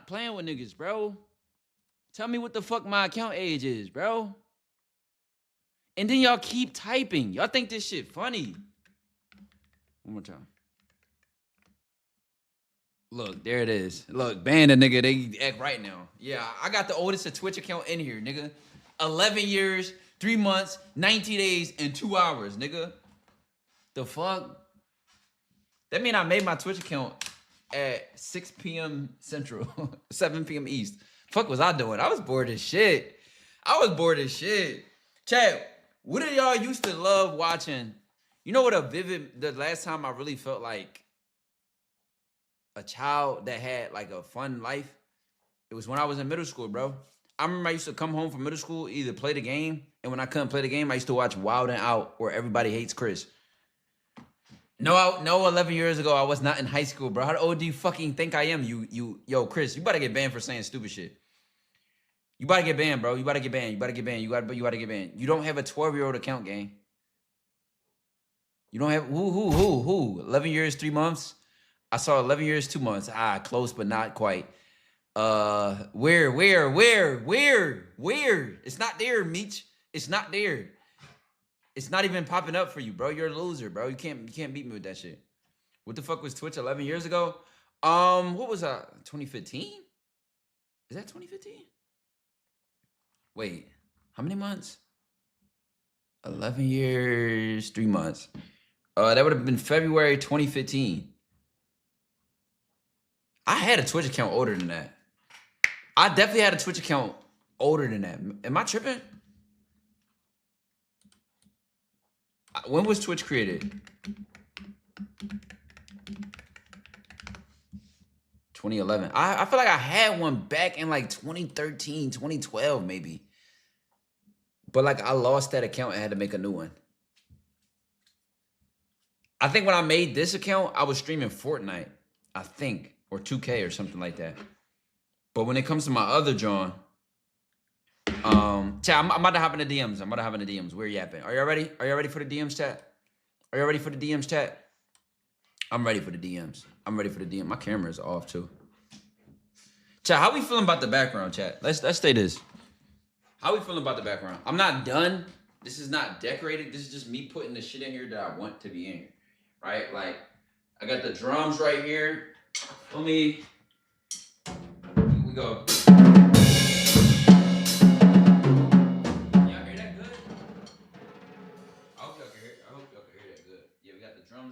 Stop playing with niggas, bro. Tell me what the fuck my account age is, bro. And then y'all keep typing. Y'all think this shit funny. One more time. Look, there it is. Look, ban a nigga. They act right now. Yeah, I got the oldest Twitch account in here, nigga. 11 years, 3 months, 90 days, and 2 hours, nigga. The fuck? That mean I made my Twitch account at 6 p.m. Central, 7 p.m. East. Fuck was I doing? I was bored as shit. Chat, what did y'all used to love watching? You know what the last time I really felt like a child that had like a fun life? It was when I was in middle school, bro. I remember I used to come home from middle school, either play the game, and when I couldn't play the game, I used to watch Wild 'N Out or Everybody Hates Chris. No, 11 years ago, I was not in high school, bro. How old do you fucking think I am? Yo, Chris, you better get banned for saying stupid shit. You gotta get banned, bro. You gotta get banned. You gotta get banned. You don't have a 12-year-old account, gang. You don't have who? 11 years, 3 months. I saw 11 years, 2 months. Close, but not quite. Where? It's not there, Meech. It's not there. It's not even popping up for you, bro. You're a loser, bro. You can't beat me with that shit. What the fuck was Twitch 11 years ago? What was that? 2015? Is that 2015? Wait, how many months? 11 years, 3 months. That would have been February 2015. I had a Twitch account older than that. I definitely had a Twitch account older than that. Am I tripping? When was Twitch created? 2011. I feel like I had one back in like 2013, 2012 maybe. But like I lost that account and had to make a new one. I think when I made this account, I was streaming Fortnite, I think, or 2K or something like that. But when it comes to my other John, chat, I'm about to hop in the DMs. We're yapping. Are y'all ready? Are y'all ready for the DMs, chat? I'm ready for the DMs. My camera is off too. Chat, how we feeling about the background, chat? Let's stay this. How we feeling about the background? I'm not done. This is not decorated. This is just me putting the shit in here that I want to be in here. Right? Like, I got the drums right here. Let me. Here we go.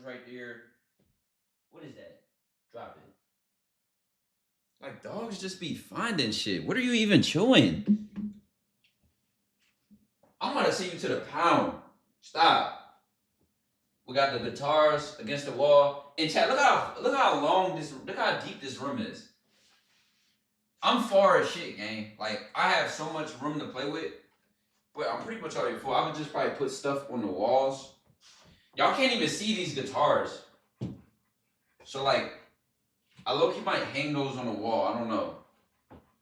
Right there. What is that? Drop it. Like dogs just be finding shit. What are you even chewing? I'm gonna send you to the pound. Stop. We got the guitars against the wall. And chat, look how deep this room is. I'm far as shit, gang. Like I have so much room to play with, but I'm pretty much already full. I would just probably put stuff on the walls. Y'all can't even see these guitars. So like, I low-key might hang those on the wall. I don't know.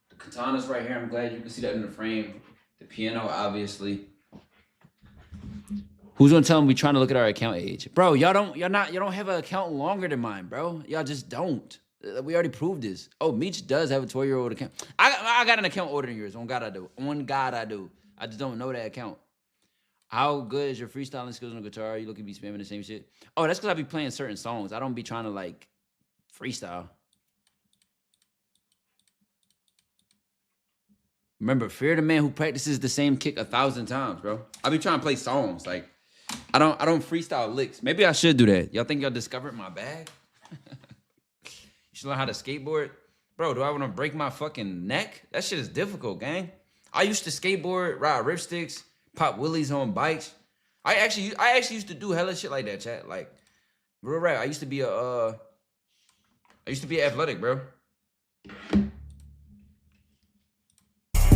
The katana's right here. I'm glad you can see that in the frame. The piano, obviously. Who's gonna tell me we trying to look at our account age? Bro, y'all don't have an account longer than mine, bro. Y'all just don't. We already proved this. Oh, Meech does have a 12-year-old account. I got an account older than yours. On God I do. I just don't know that account. How good is your freestyling skills on the guitar? You look at me spamming the same shit. Oh, that's because I be playing certain songs. I don't be trying to like freestyle. Remember, fear the man who practices the same kick 1,000 times, bro. I be trying to play songs. Like, I don't freestyle licks. Maybe I should do that. Y'all think y'all discovered my bag? You should learn how to skateboard. Bro, do I want to break my fucking neck? That shit is difficult, gang. I used to skateboard, ride ripsticks, pop wheelies on bikes. I actually used to do hella shit like that, chat. Like, real rap. I used to be athletic, bro.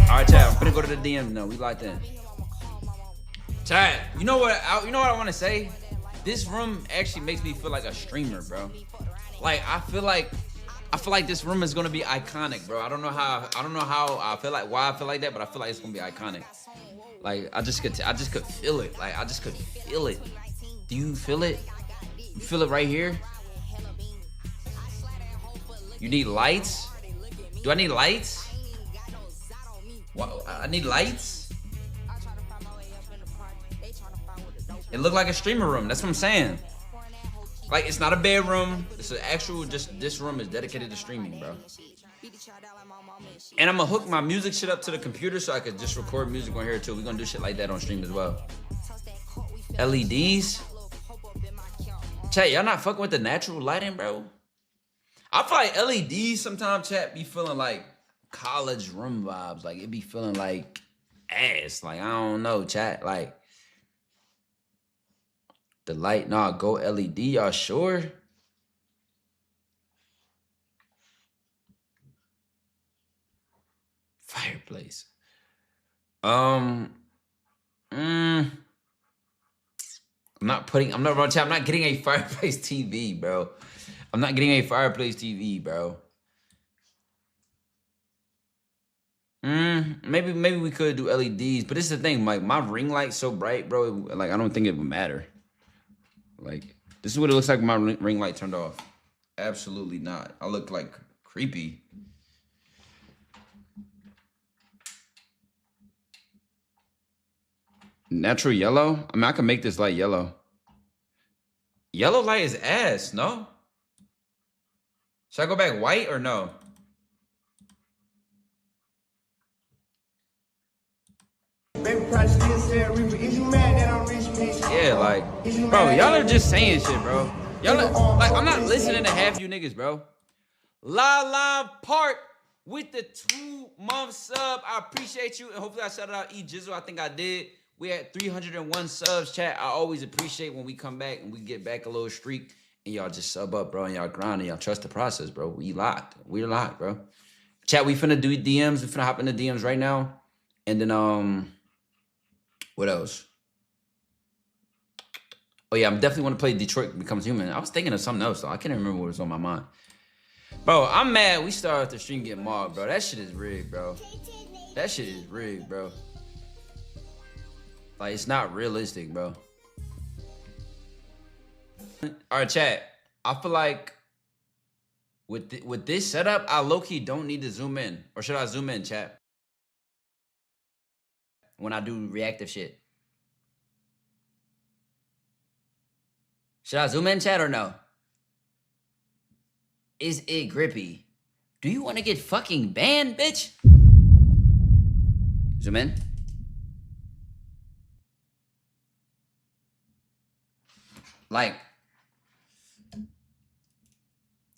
All right, chat. I'm finna go to the DM now. We locked in. Chat. You know what I want to say? This room actually makes me feel like a streamer, bro. Like I feel like this room is gonna be iconic, bro. I don't know how I feel like why I feel like that, but I feel like it's gonna be iconic. Like I just could feel it. Like I just could feel it. Do you feel it? You feel it right here? You need lights? Do I need lights? What, I need lights? It looked like a streamer room. That's what I'm saying. Like, it's not a bedroom. It's an actual, just this room is dedicated to streaming, bro. And I'm gonna hook my music shit up to the computer so I could just record music on here too. We're gonna do shit like that on stream as well. LEDs? Chat, y'all not fucking with the natural lighting, bro? I feel like LEDs sometimes, chat, be feeling like college room vibes. Like, it be feeling like ass. Like, I don't know, chat. Like, the light, nah, go LED, y'all sure? Fireplace. I'm not getting a fireplace TV, bro. I'm not getting a fireplace TV, bro. Maybe we could do LEDs, but this is the thing, like my ring light's so bright, bro. Like I don't think it would matter. Like this is what it looks like when my ring light turned off. Absolutely not. I look like creepy. Natural yellow? I mean, I can make this light yellow. Yellow light is ass, no? Should I go back white or no? Yeah, like, bro, y'all are just saying shit, bro. Y'all are, like, I'm not listening to half you niggas, bro. La Park with the 2-month sub. I appreciate you, and hopefully I shouted out E Jizzle. I think I did. We had 301 subs, chat. I always appreciate when we come back and we get back a little streak and y'all just sub up, bro, and y'all grind and y'all trust the process, bro. We're locked, bro. Chat, we finna do DMs. We finna hop into DMs right now. And then, what else? Oh, yeah, I'm definitely want to play Detroit Becomes Human. I was thinking of something else, though. I can't remember what was on my mind. Bro, I'm mad we started the stream getting mobbed, bro. That shit is rigged, bro. That shit is rigged, bro. Like, it's not realistic, bro. All right, chat. I feel like with this setup, I low-key don't need to zoom in. Or should I zoom in, chat? When I do reactive shit. Should I zoom in, chat, or no? Is it grippy? Do you want to get fucking banned, bitch? Zoom in. Like, I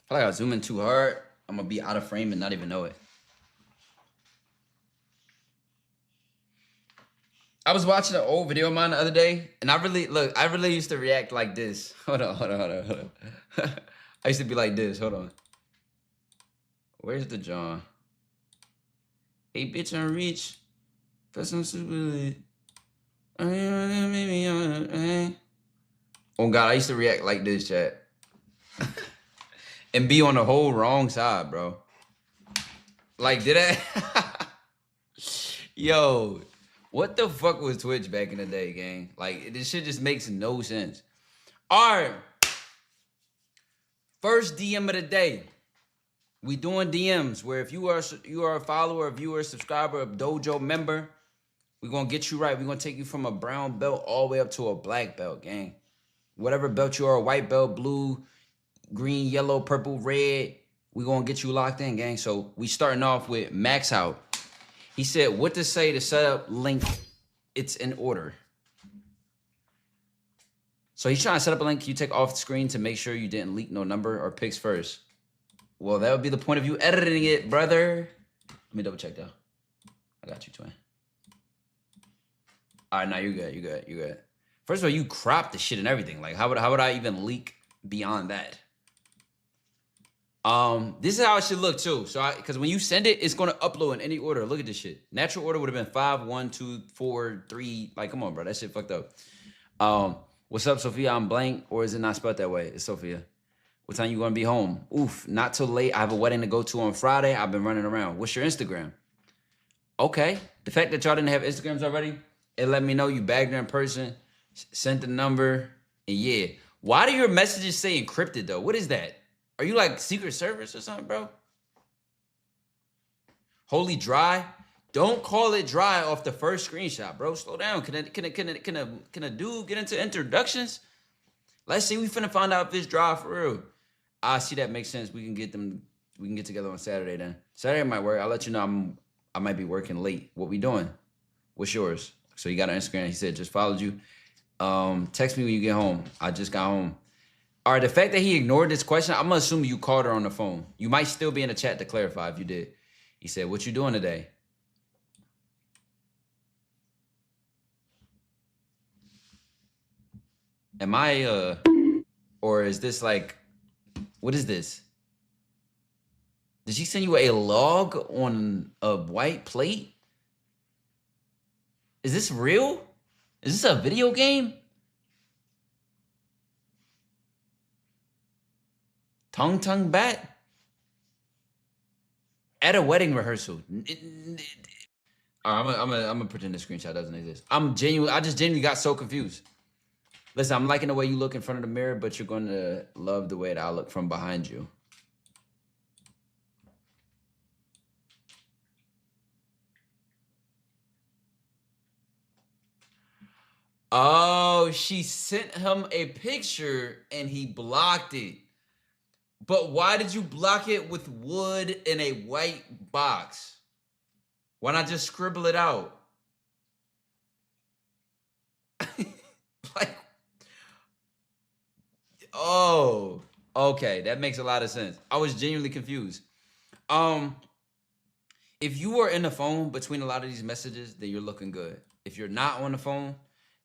feel like I zoom in too hard. I'm gonna be out of frame and not even know it. I was watching an old video of mine the other day, and I really used to react like this. Hold on. I used to be like this. Hold on. Where's the John? Hey, bitch, I'm reach. Got some super. Oh, God, I used to react like this, chat. And be on the whole wrong side, bro. Like, did I? Yo, what the fuck was Twitch back in the day, gang? Like, this shit just makes no sense. All right. First DM of the day. We doing DMs where if you are a follower, a viewer, subscriber, a dojo member, we're going to get you right. We're going to take you from a brown belt all the way up to a black belt, gang. Whatever belt you are, white belt, blue, green, yellow, purple, red, we're going to get you locked in, gang. So we starting off with Max Out. He said, what to say to set up link? It's in order. So he's trying to set up a link. You take off the screen to make sure you didn't leak no number or pics first. Well, that would be the point of you editing it, brother. Let me double check though. I got you, twin. All right, now you're good. First of all, you cropped the shit and everything. Like, how would I even leak beyond that? This is how it should look too. So, because when you send it, it's gonna upload in any order. Look at this shit. Natural order would have been 5, 1, 2, 4, 3. Like, come on, bro, that shit fucked up. What's up, Sophia? I'm blank, or is it not spelled that way? It's Sophia. What time you gonna be home? Oof, not till late. I have a wedding to go to on Friday. I've been running around. What's your Instagram? Okay. The fact that y'all didn't have Instagrams already, it let me know you bagged her in person, sent the number, and yeah. Why do your messages say encrypted though? What is that? Are you like Secret Service or something, bro? Holy dry. Don't call it dry off the first screenshot, bro. Slow down. Can a dude get into introductions? Let's see. We finna find out if it's dry for real. I see that makes sense. We can get them. We can get together on Saturday then. Saturday might work. I'll let you know. I might be working late. What we doing? What's yours? So you got an Instagram. He said just followed you. Text me when you get home. I just got home. All right. The fact that he ignored this question, I'm gonna assume you called her on the phone. You might still be in the chat to clarify if you did. He said, "What you doing today?" Am I or is this like, what is this? Did she send you a log on a white plate? Is this real? Is this a video game? Tongue bat? At a wedding rehearsal. All right, I'm gonna pretend the screenshot doesn't exist. I just genuinely got so confused. Listen, I'm liking the way you look in front of the mirror, but you're going to love the way that I look from behind you. Oh, she sent him a picture and he blocked it. But why did you block it with wood in a white box? Why not just scribble it out? Like, oh, okay, that makes a lot of sense. I was genuinely confused. If you are in the phone between a lot of these messages, then you're looking good. If you're not on the phone,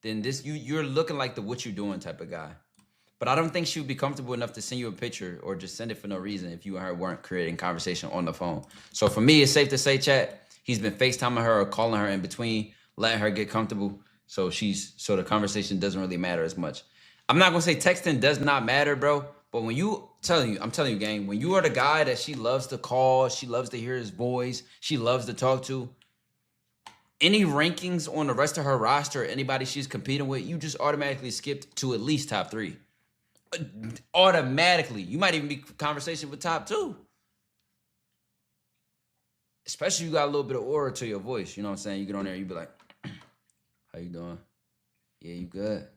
then you're looking like the what you doing type of guy. But I don't think she would be comfortable enough to send you a picture or just send it for no reason if you and her weren't creating conversation on the phone. So for me, it's safe to say, chat, he's been FaceTiming her or calling her in between, letting her get comfortable. So the conversation doesn't really matter as much. I'm not gonna say texting does not matter, bro. But when I'm telling you, gang, when you are the guy that she loves to call, she loves to hear his voice, she loves to talk to, any rankings on the rest of her roster, anybody she's competing with, you just automatically skipped to at least top 3. Automatically. You might even be conversation with top 2. Especially you got a little bit of aura to your voice. You know what I'm saying? You get on there, you be like, how you doing? Yeah, you good?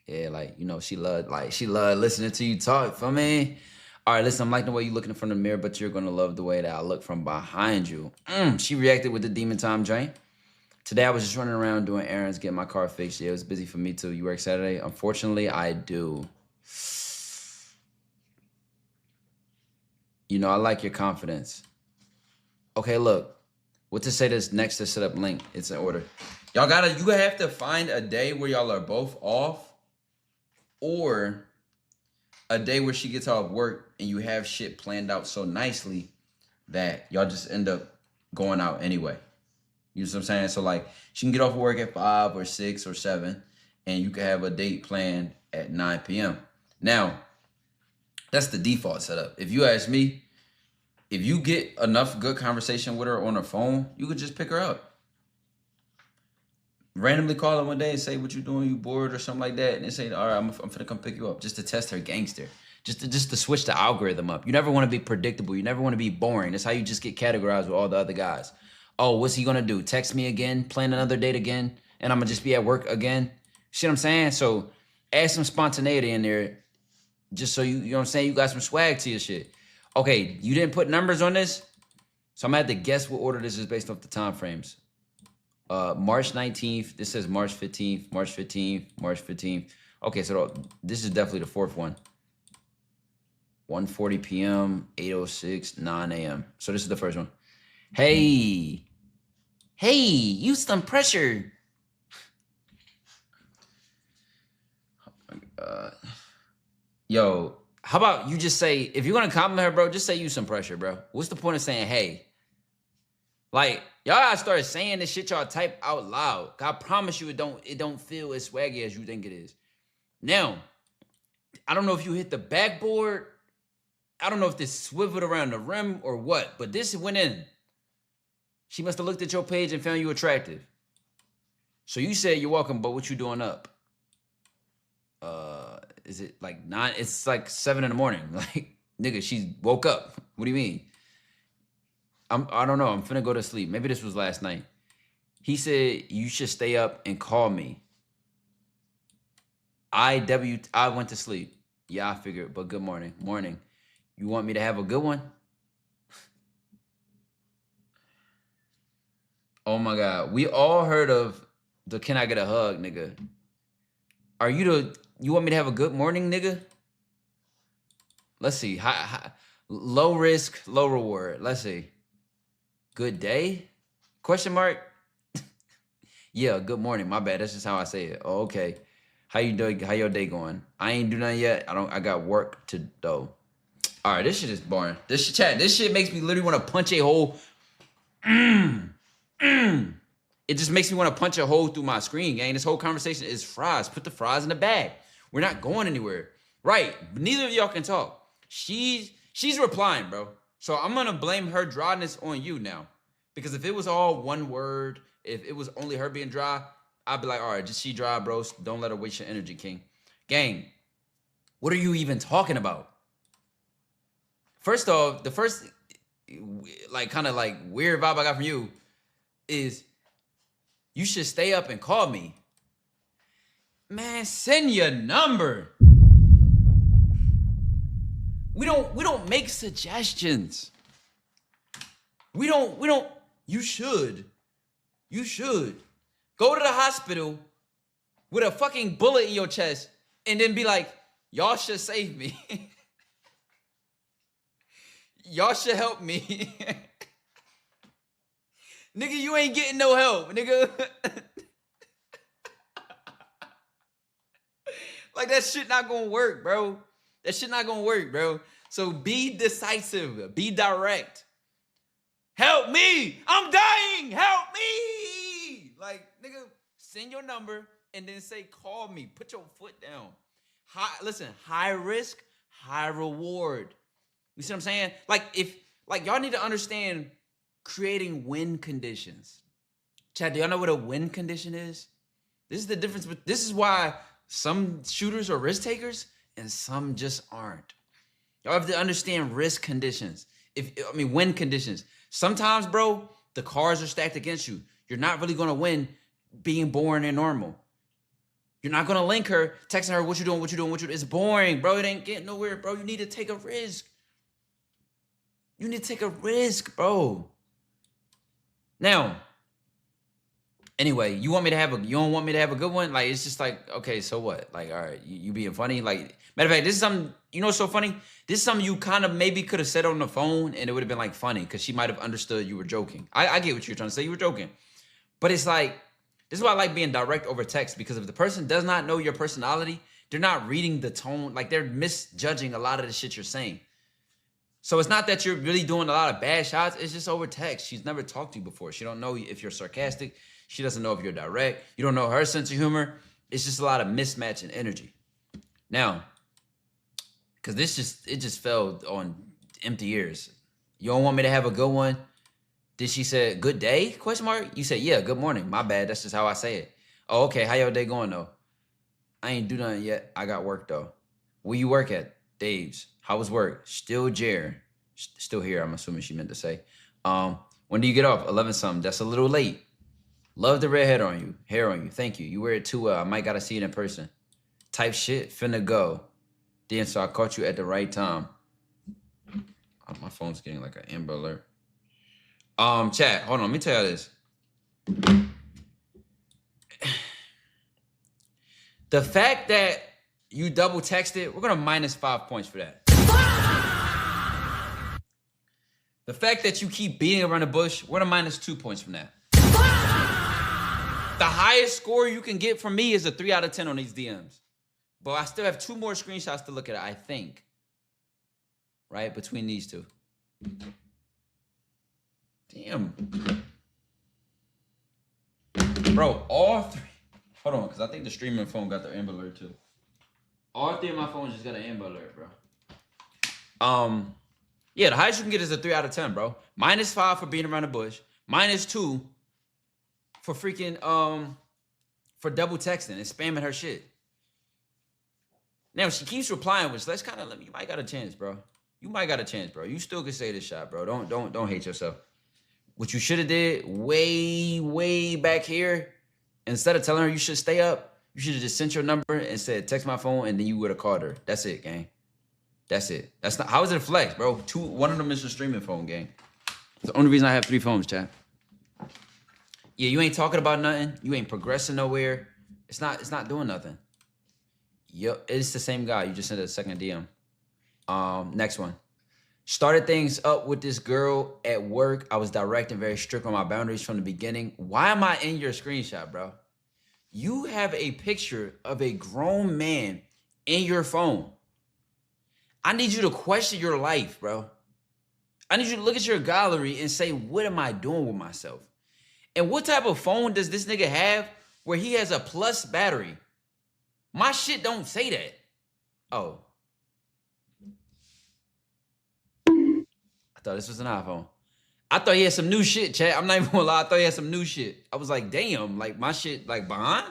Yeah, like, you know, she loved listening to you talk for me. All right, listen, I'm liking the way you look in front of the mirror, but you're gonna love the way that I look from behind you. She reacted with the demon time drain. Today I was just running around doing errands, getting my car fixed. Yeah, it was busy for me too. You work Saturday? Unfortunately, I do. You know, I like your confidence. Okay, look. What to say this next to set up link? It's in order. You have to find a day where y'all are both off, or a day where she gets off work and you have shit planned out so nicely that y'all just end up going out anyway. You know what I'm saying? So like she can get off work at 5 or 6 or 7 and you can have a date planned at 9 p.m. Now, that's the default setup. If you ask me, if you get enough good conversation with her on her phone, you could just pick her up. Randomly call her one day and say, what you doing? You bored or something like that? And they say, all right, I'm finna come pick you up just to test her gangster. Just to switch the algorithm up. You never want to be predictable. You never want to be boring. That's how you just get categorized with all the other guys. Oh, what's he gonna do? Text me again? Plan another date again? And I'm gonna just be at work again? See what I'm saying? So add some spontaneity in there just so you know what I'm saying? You got some swag to your shit. Okay, you didn't put numbers on this? So I'm gonna have to guess what order this is based off the time frames. March 19th. This says March 15th, March 15th, March 15th. Okay, so this is definitely the fourth one. 1:40 p.m., 8:06, 9 a.m. So this is the first one. Hey, use some pressure. Oh my God. Yo, how about you just say, if you're gonna compliment her, bro, just say use some pressure, bro. What's the point of saying hey? Like, y'all gotta start saying this shit y'all type out loud. I promise you it don't feel as swaggy as you think it is. Now, I don't know if you hit the backboard. I don't know if this swiveled around the rim or what, but this went in. She must have looked at your page and found you attractive. So you said you're welcome, but what you doing up? Is it like 9? It's like 7 in the morning. Like, nigga, she woke up. What do you mean? I don't know. I'm finna go to sleep. Maybe this was last night. He said you should stay up and call me. I went to sleep. Yeah, I figured, but good morning. Morning. You want me to have a good one? Oh my God. We all heard of the can I get a hug, nigga. Are you want me to have a good morning, nigga? Let's see. Low risk, low reward. Let's see. Good day? Question mark? Yeah, good morning. My bad. That's just how I say it. Oh, okay. How you doing? How your day going? I ain't do nothing yet. I got work to do. All right, this shit is boring. This shit makes me literally want to punch a hole. It just makes me want to punch a hole through my screen, gang. This whole conversation is fries. Put the fries in the bag. We're not going anywhere. Right. Neither of y'all can talk. She's replying, bro. So I'm gonna blame her dryness on you now. Because if it was all one word, if it was only her being dry, I'd be like, all right, just she dry, bro. Don't let her waste your energy, king. Gang, what are you even talking about? First off, the first like kind of like weird vibe I got from you is you should stay up and call me. Man, send your number. We don't make suggestions. We don't you should go to the hospital with a fucking bullet in your chest and then be like, y'all should save me. Y'all should help me. Nigga, you ain't getting no help, nigga. Like, that shit not gonna work, bro. That shit not gonna work, bro. So be decisive. Be direct. Help me. I'm dying. Help me. Like, nigga, send your number and then say, call me. Put your foot down. Listen, high risk, high reward. You see what I'm saying? Like y'all need to understand creating win conditions. Chad, do y'all know what a win condition is? This is the difference. This is why some shooters are risk takers and some just aren't. Y'all have to understand risk conditions. Win conditions. Sometimes, bro, the cards are stacked against you. You're not really gonna win being boring and normal. You're not gonna link her, texting her, what you doing? It's boring, bro. It ain't getting nowhere, bro. You need to take a risk. You need to take a risk, bro. Now, anyway, you don't want me to have a good one? Like, it's just like, okay, so what? Like, all right, you being funny? Like, matter of fact, this is something, you know what's so funny? This is something you kind of maybe could have said on the phone and it would have been like funny because she might have understood you were joking. I get what you're trying to say. You were joking. But it's like, this is why I like being direct over text, because if the person does not know your personality, they're not reading the tone. Like, they're misjudging a lot of the shit you're saying. So it's not that you're really doing a lot of bad shots. It's just over text. She's never talked to you before. She don't know if you're sarcastic. She doesn't know if you're direct. You don't know her sense of humor. It's just a lot of mismatch in energy. Now, because it just fell on empty ears. You don't want me to have a good one? Did she say, good day? Question mark? You said, yeah, good morning. My bad. That's just how I say it. Oh, okay. How your day going, though? I ain't do nothing yet. I got work, though. Where you work at? Dave's. How was work? Still Jer. Still here, I'm assuming she meant to say. When do you get off? 11 something. That's a little late. Love the red hair on you. Thank you. You wear it too well. I might gotta see it in person. Type shit. Finna go. Then so I caught you at the right time. Oh, my phone's getting like an Amber Alert. Chat, hold on. Let me tell you this. The fact that you double texted, we're gonna minus 5 points for that. The fact that you keep beating around the bush, we're gonna minus 2 points from that. The highest score you can get from me is a 3 out of 10 on these DMs. But I still have 2 more screenshots to look at, I think. Right? Between these two. Damn. Bro, all 3. Hold on, because I think the streaming phone got the Amber Alert too. All 3 of my phones just got an Amber Alert, bro. Yeah, the highest you can get is a 3 out of 10, bro. Minus 5 for being around the bush. Minus 2 for freaking, for double texting and spamming her shit. Now, she keeps replying, which you might got a chance, bro. You might got a chance, bro. You still could say this shot, bro. Don't hate yourself. What you should have did way back here, instead of telling her you should stay up, you should have just sent your number and said, text my phone, and then you would have called her. That's it, gang. That's it. That's not, how is it a flex, bro? One of them is a streaming phone, gang. It's the only reason I have 3 phones, chat. Yeah, you ain't talking about nothing. You ain't progressing nowhere. It's not doing nothing. Yep, it's the same guy. You just sent a second DM. Next one. Started things up with this girl at work. I was direct and very strict on my boundaries from the beginning. Why am I in your screenshot, bro? You have a picture of a grown man in your phone. I need you to question your life, bro. I need you to look at your gallery and say, what am I doing with myself? And what type of phone does this nigga have where he has a plus battery? My shit don't say that. Oh. I thought this was an iPhone. I thought he had some new shit, chat. I'm not even gonna lie. I thought he had some new shit. I was like, damn, like my shit, like behind.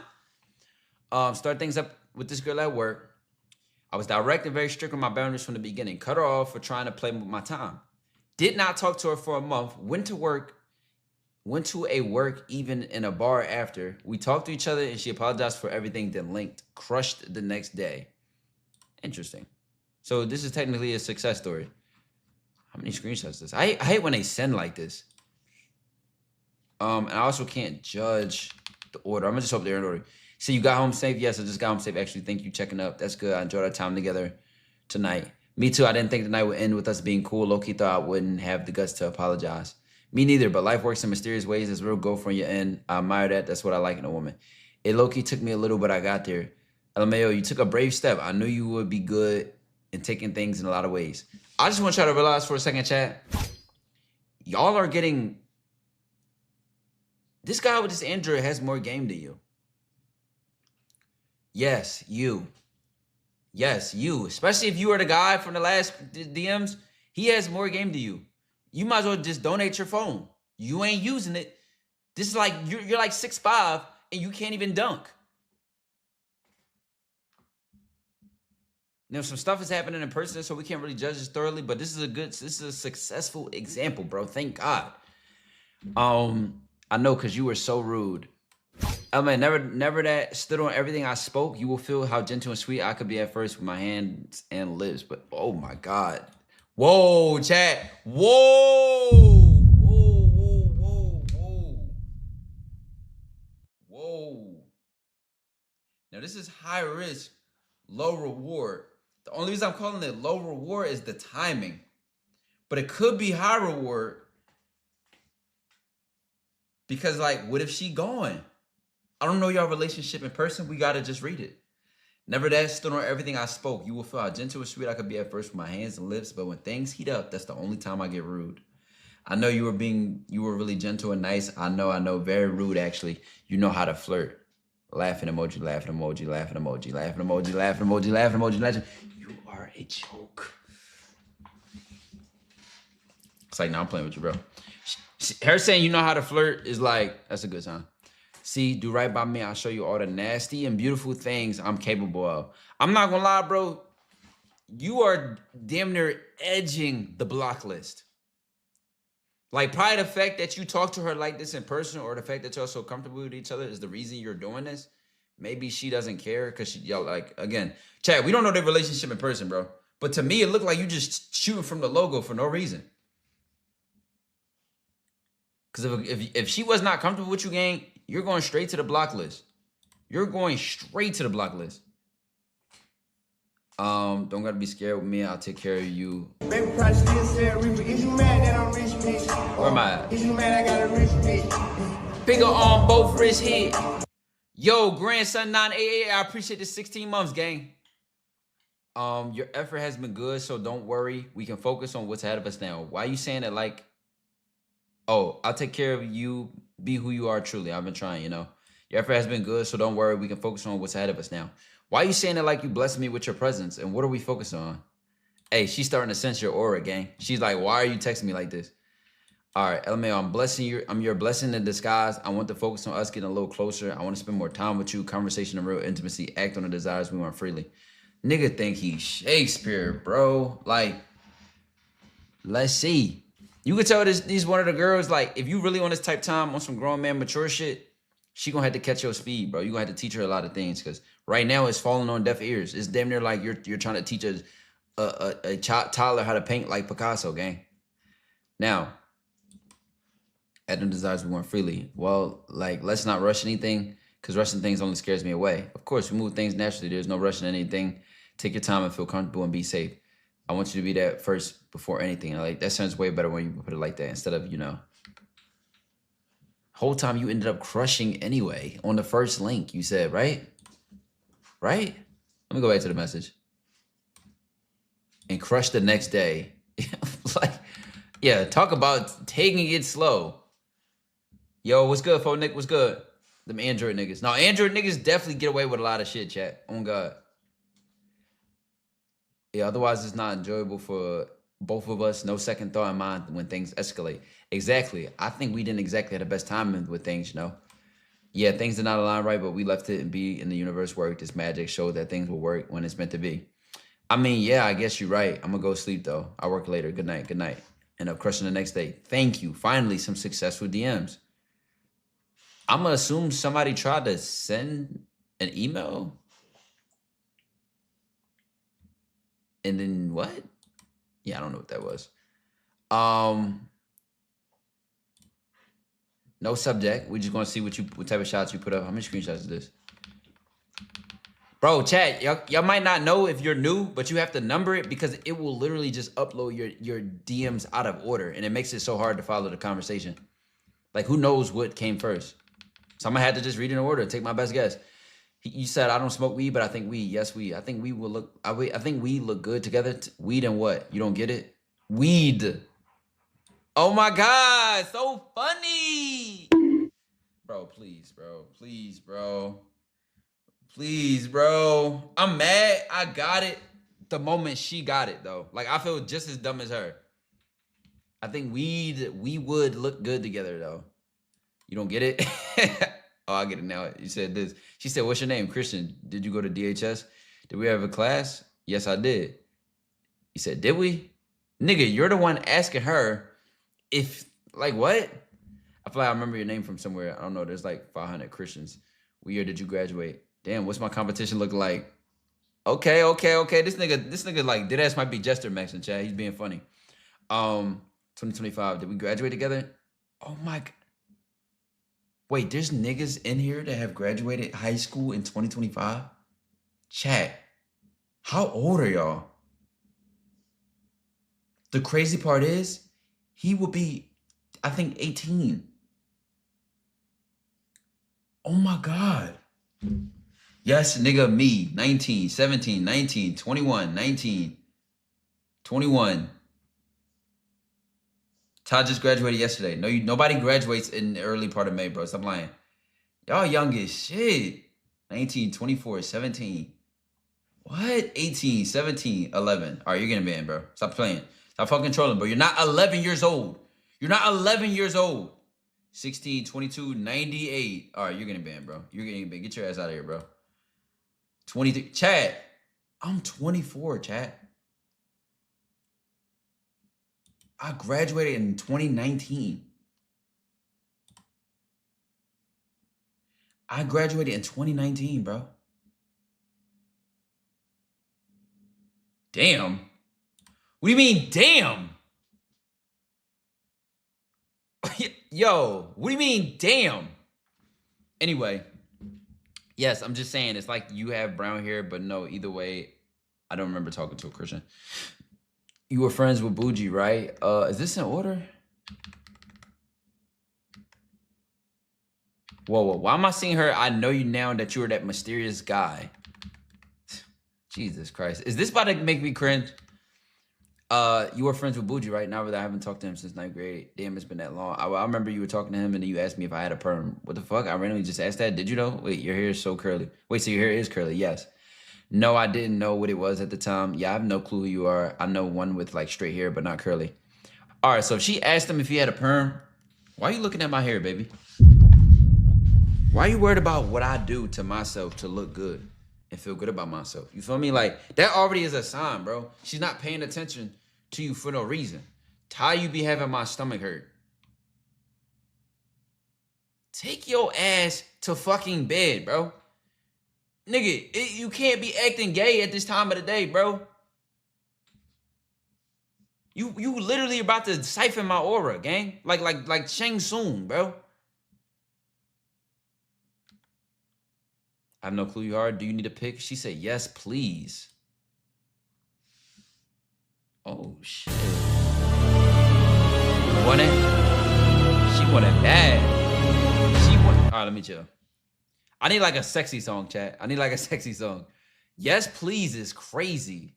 Start things up with this girl at work. I was direct and very strict on my boundaries from the beginning. Cut her off for trying to play with my time. Did not talk to her for a month. Went to a work even in a bar after. We talked to each other and she apologized for everything, then linked. Crushed the next day. Interesting. So this is technically a success story. How many screenshots is this? I hate when they send like this. And I also can't judge the order. I'm gonna just hope they're in order. So you got home safe? Yes, I just got home safe. Actually, thank you checking up. That's good. I enjoyed our time together tonight. Me too. I didn't think the night would end with us being cool. Low-key thought I wouldn't have the guts to apologize. Me neither, but life works in mysterious ways. There's real growth from your end. I admire that. That's what I like in a woman. It low-key took me a little, but I got there. LMAO, you took a brave step. I knew you would be good in taking things in a lot of ways. I just want y'all to realize for a second, chat. Y'all are getting... This guy with this Android has more game than you. Yes, you. Yes, you. Especially if you are the guy from the last DMs. He has more game than you. You might as well just donate your phone. You ain't using it. This is like, you're like 6'5", and you can't even dunk. Now, some stuff is happening in person, so we can't really judge this thoroughly, but this is a successful example, bro. Thank God. I know, because you were so rude. I mean, never that stood on everything I spoke. You will feel how gentle and sweet I could be at first with my hands and lips, but oh my God. Whoa, chat. Whoa. Whoa, whoa, whoa, whoa. Whoa. Now, this is high risk, low reward. The only reason I'm calling it low reward is the timing. But it could be high reward. Because, like, what if she gone? I don't know your relationship in person. We got to just read it. Never that stood on everything I spoke. You will feel how gentle and sweet I could be at first with my hands and lips. But when things heat up, that's the only time I get rude. I know you were really gentle and nice. I know. Very rude, actually. You know how to flirt. Laughing emoji, laughing emoji, laughing emoji, laughing emoji, laughing emoji, laughing emoji, laughing. You are a joke. It's like, no, I'm playing with you, bro. Her saying you know how to flirt is like, that's a good sign. See, do right by me. I'll show you all the nasty and beautiful things I'm capable of. I'm not gonna lie, bro. You are damn near edging the block list. Like, probably the fact that you talk to her like this in person, or the fact that y'all so comfortable with each other, is the reason you're doing this. Maybe she doesn't care because y'all, like, again, Chad, we don't know their relationship in person, bro. But to me, it looked like you just shooting from the logo for no reason. Because if she was not comfortable with you, gang, you're going straight to the block list. You're going straight to the block list. Don't gotta be scared with me. I'll take care of you. Baby, probably still said, is you mad that I'm rich, bitch? Where am I at? Is you mad I got a rich bitch? Bigger on both wrists hit. Yo, grandson 988, I appreciate the 16 months, gang. Your effort has been good, so don't worry. We can focus on what's ahead of us now. Why are you saying that like, oh, I'll take care of you. Be who you are truly. I've been trying, you know. Your effort has been good, so don't worry. We can focus on what's ahead of us now. Why are you saying it like you blessed me with your presence? And what are we focusing on? Hey, she's starting to sense your aura, gang. She's like, why are you texting me like this? All right, LMAO, I'm blessing you. I'm your blessing in disguise. I want to focus on us getting a little closer. I want to spend more time with you. Conversation and real intimacy. Act on the desires we want freely. Nigga think he's Shakespeare, bro. Like, let's see. You could tell these one of the girls, like, if you really on this type time on some grown man mature shit, she gonna have to catch your speed, bro. You gonna have to teach her a lot of things because right now it's falling on deaf ears. It's damn near like you're trying to teach a toddler how to paint like Picasso, gang. Now, Adam desires we want freely. Well, like, let's not rush anything because rushing things only scares me away. Of course, we move things naturally. There's no rushing anything. Take your time and feel comfortable and be safe. I want you to be that first before anything. Like, that sounds way better when you put it like that instead of, whole time you ended up crushing anyway on the first link you said, right? Right? Let me go back to the message. And crush the next day. Like, yeah, talk about taking it slow. Yo, what's good, Fo Nick? What's good? Them Android niggas. Now, Android niggas definitely get away with a lot of shit, chat. Oh, God. Yeah, otherwise it's not enjoyable for both of us. No second thought in mind when things escalate. Exactly. I think we didn't exactly have the best time with things, Yeah, things did not align right, but we left it and be in the universe worked. This magic showed that things will work when it's meant to be. I mean, yeah, I guess you're right. I'm going to go sleep, though. I'll work later. Good night. Good night. End up crushing the next day. Thank you. Finally, some successful DMs. I'm going to assume somebody tried to send an email. And then what? Yeah, I don't know what that was. No subject. We just gonna see what type of shots you put up. How many screenshots is this? Bro, chat, y'all might not know if you're new, but you have to number it because it will literally just upload your DMs out of order, and it makes it so hard to follow the conversation. Like, who knows what came first? So I'm gonna have to just read in order. Take my best guess. You said I don't smoke weed, but I think weed. Yes, weed. I think we will look. I think we look good together. Weed and what? You don't get it? Weed. Oh my God, so funny. Bro, please, bro. Please, bro. Please, bro. I'm mad. I got it the moment she got it, though. Like, I feel just as dumb as her. I think we would look good together, though. You don't get it? Oh, I get it now. You said this. She said, what's your name? Christian. Did you go to DHS? Did we have a class? Yes, I did. You said, did we? Nigga, you're the one asking her if, like, what? I feel like I remember your name from somewhere. I don't know. There's like 500 Christians. What year did you graduate? Damn, what's my competition look like? Okay. This nigga like dead ass might be Jester Max in chat. He's being funny. 2025. Did we graduate together? Oh my God. Wait, there's niggas in here that have graduated high school in 2025? Chat. How old are y'all? The crazy part is, he will be, I think, 18. Oh my God. Yes, nigga, me. 19, 17, 19, 21, 19, 21. Todd just graduated yesterday. No, nobody graduates in the early part of May, bro. Stop lying. Y'all young as shit. 19, 24, 17. What? 18, 17, 11. All right, you're getting banned, bro. Stop playing. Stop fucking trolling, bro. You're not 11 years old. You're not 11 years old. 16, 22, 98. All right, you're getting banned, bro. You're getting banned. Get your ass out of here, bro. 23. Chat. I'm 24, chat. I graduated in 2019. I graduated in 2019, bro. Damn. What do you mean, damn? Yo, what do you mean, damn? Anyway, yes, I'm just saying, it's like you have brown hair, but no, either way, I don't remember talking to a Christian. You were friends with Bougie, right? Is this in order? Whoa. Why am I seeing her? I know you now that you were that mysterious guy. Jesus Christ. Is this about to make me cringe? You were friends with Bougie, right? Now that I haven't talked to him since 9th grade. Damn, it's been that long. I remember you were talking to him and then you asked me if I had a perm. What the fuck? I randomly just asked that. Did you know? Wait, your hair is so curly. Wait, so your hair is curly? Yes. No, I didn't know what it was at the time. Yeah, I have no clue who you are. I know one with like straight hair, but not curly. All right, so if she asked him if he had a perm, why are you looking at my hair, baby? Why are you worried about what I do to myself to look good and feel good about myself? You feel me? Like, that already is a sign, bro. She's not paying attention to you for no reason. Ty, you be having my stomach hurt. Take your ass to fucking bed, bro. Nigga, you can't be acting gay at this time of the day, bro. You literally about to siphon my aura, gang. Like Shang Tsung, bro. I have no clue you are. Do you need a pic? She said, yes, please. Oh, shit. You want it? She want it bad. All right, let me chill. I need like a sexy song, chat. I need like a sexy song. Yes, please is crazy.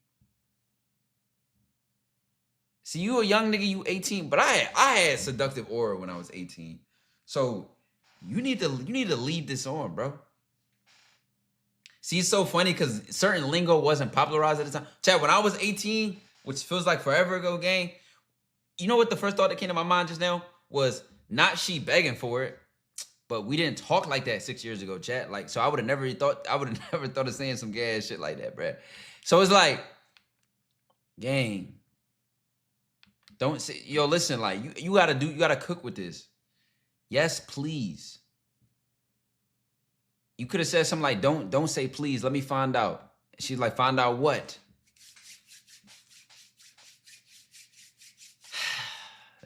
See, you a young nigga, you 18, but I had seductive aura when I was 18. So you need to lead this on, bro. See, it's so funny because certain lingo wasn't popularized at the time. Chat, when I was 18, which feels like forever ago, gang, you know what the first thought that came to my mind just now was not she begging for it, but we didn't talk like that 6 years ago, chat. Like, so I would have never thought of saying some gay ass shit like that, bruh. So it's like, gang, don't say, yo, listen, like you gotta cook with this. Yes, please. You could have said something like, don't say please, let me find out. She's like, find out what?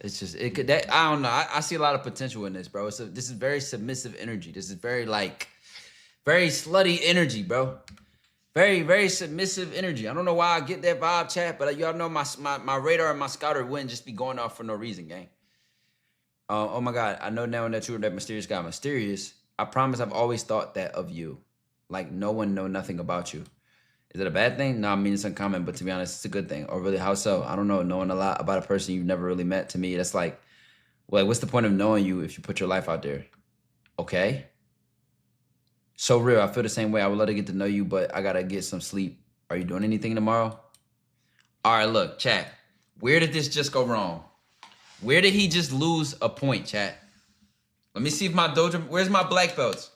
It's just, I don't know. I see a lot of potential in this, bro. This is very submissive energy. This is very very slutty energy, bro. Very, very submissive energy. I don't know why I get that vibe, chat, but y'all know my radar and my scouter wouldn't just be going off for no reason, gang. Oh my God, I know now that you're that mysterious guy. Mysterious. I promise I've always thought that of you. Like no one know nothing about you. Is it a bad thing? No, I mean it's uncommon, but to be honest, it's a good thing. Or really, how so? I don't know. Knowing a lot about a person you've never really met, to me, that's like, well, what's the point of knowing you if you put your life out there? Okay. So real. I feel the same way. I would love to get to know you, but I gotta get some sleep. Are you doing anything tomorrow? All right, look, chat. Where did this just go wrong? Where did he just lose a point, chat? Let me see if my dojo, where's my black belts?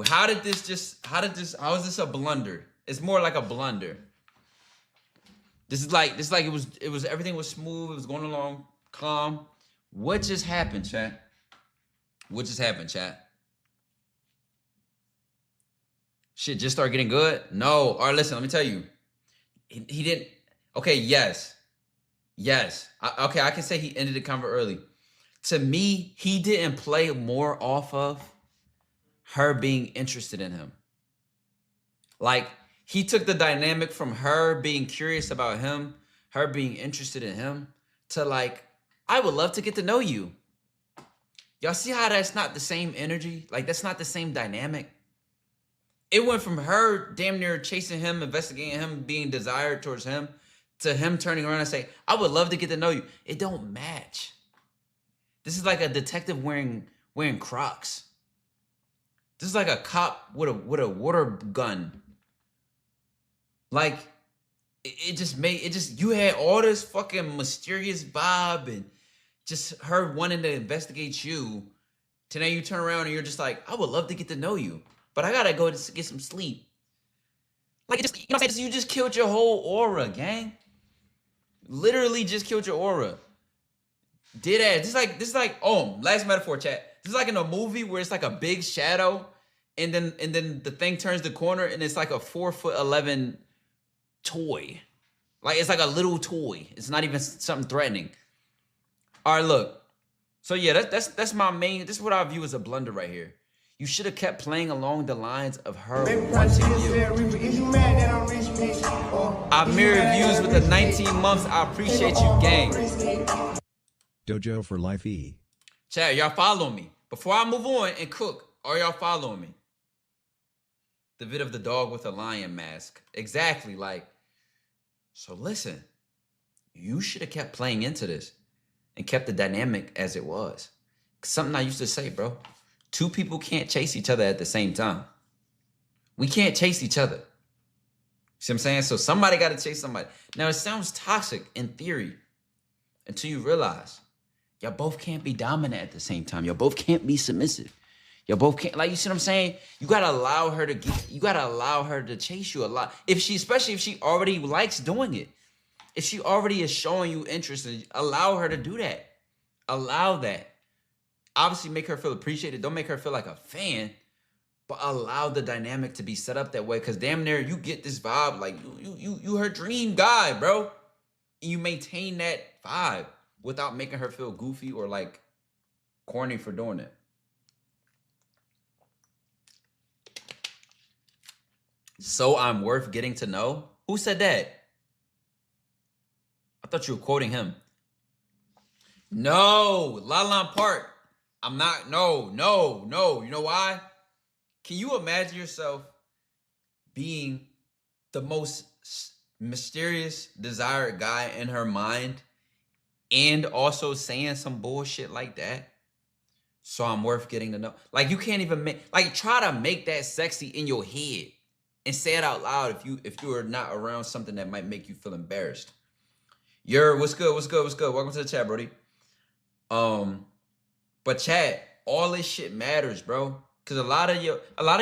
How is this a blunder? It's more like a blunder. This is like it was everything was smooth, it was going along calm. What just happened, chat? What just happened, chat? Shit just started getting good? No. All right, listen, let me tell you. He didn't. Okay, yes. Okay, I can say he ended the convo early. To me, he didn't play more off of her being interested in him. Like, he took the dynamic from her being curious about him, her being interested in him, to like, I would love to get to know you. Y'all see how that's not the same energy? Like, that's not the same dynamic. It went from her damn near chasing him, investigating him, being desired towards him, to him turning around and say, I would love to get to know you. It don't match. This is like a detective wearing Crocs. This is like a cop with a water gun. Like, you had all this fucking mysterious vibe and just her wanting to investigate you. To now you turn around and you're just like, I would love to get to know you, but I gotta go to get some sleep. Like, you know what I'm saying? You just killed your whole aura, gang. Literally just killed your aura. Dead ass. This is like, oh, last metaphor, chat. This is like in a movie where it's like a big shadow, and then the thing turns the corner and it's like a 4'11" toy. Like, it's like a little toy. It's not even something threatening. All right, look. So yeah, that's my main. This is what I view as a blunder right here. You should have kept playing along the lines of her wanting you. I've mirrored views with the 19 months. I appreciate you, gang. Dojo for Life E. Chat, y'all follow me. Before I move on and cook, are y'all following me? The vid of the dog with a lion mask. Exactly, like, so listen. You should have kept playing into this and kept the dynamic as it was. Something I used to say, bro. Two people can't chase each other at the same time. We can't chase each other. See what I'm saying? So somebody got to chase somebody. Now, it sounds toxic in theory until you realize y'all both can't be dominant at the same time. Y'all both can't be submissive. Y'all both can't, like, you see what I'm saying? You got to allow her to chase you a lot. Especially if she already likes doing it. If she already is showing you interest, allow her to do that. Allow that. Obviously, make her feel appreciated. Don't make her feel like a fan, but allow the dynamic to be set up that way. Cause damn near you get this vibe like you her dream guy, bro. And you maintain that vibe without making her feel goofy or like corny for doing it. So I'm worth getting to know? Who said that? I thought you were quoting him. No, Lalan Park. I'm not. No. You know why? Can you imagine yourself being the most mysterious, desired guy in her mind and also saying some bullshit like that? So I'm worth getting to know. Like, you can't even make, like, try to make that sexy in your head and say it out loud if you are not around something that might make you feel embarrassed. What's good? Welcome to the chat, Brody. But chat, all this shit matters, bro. Cause a lot of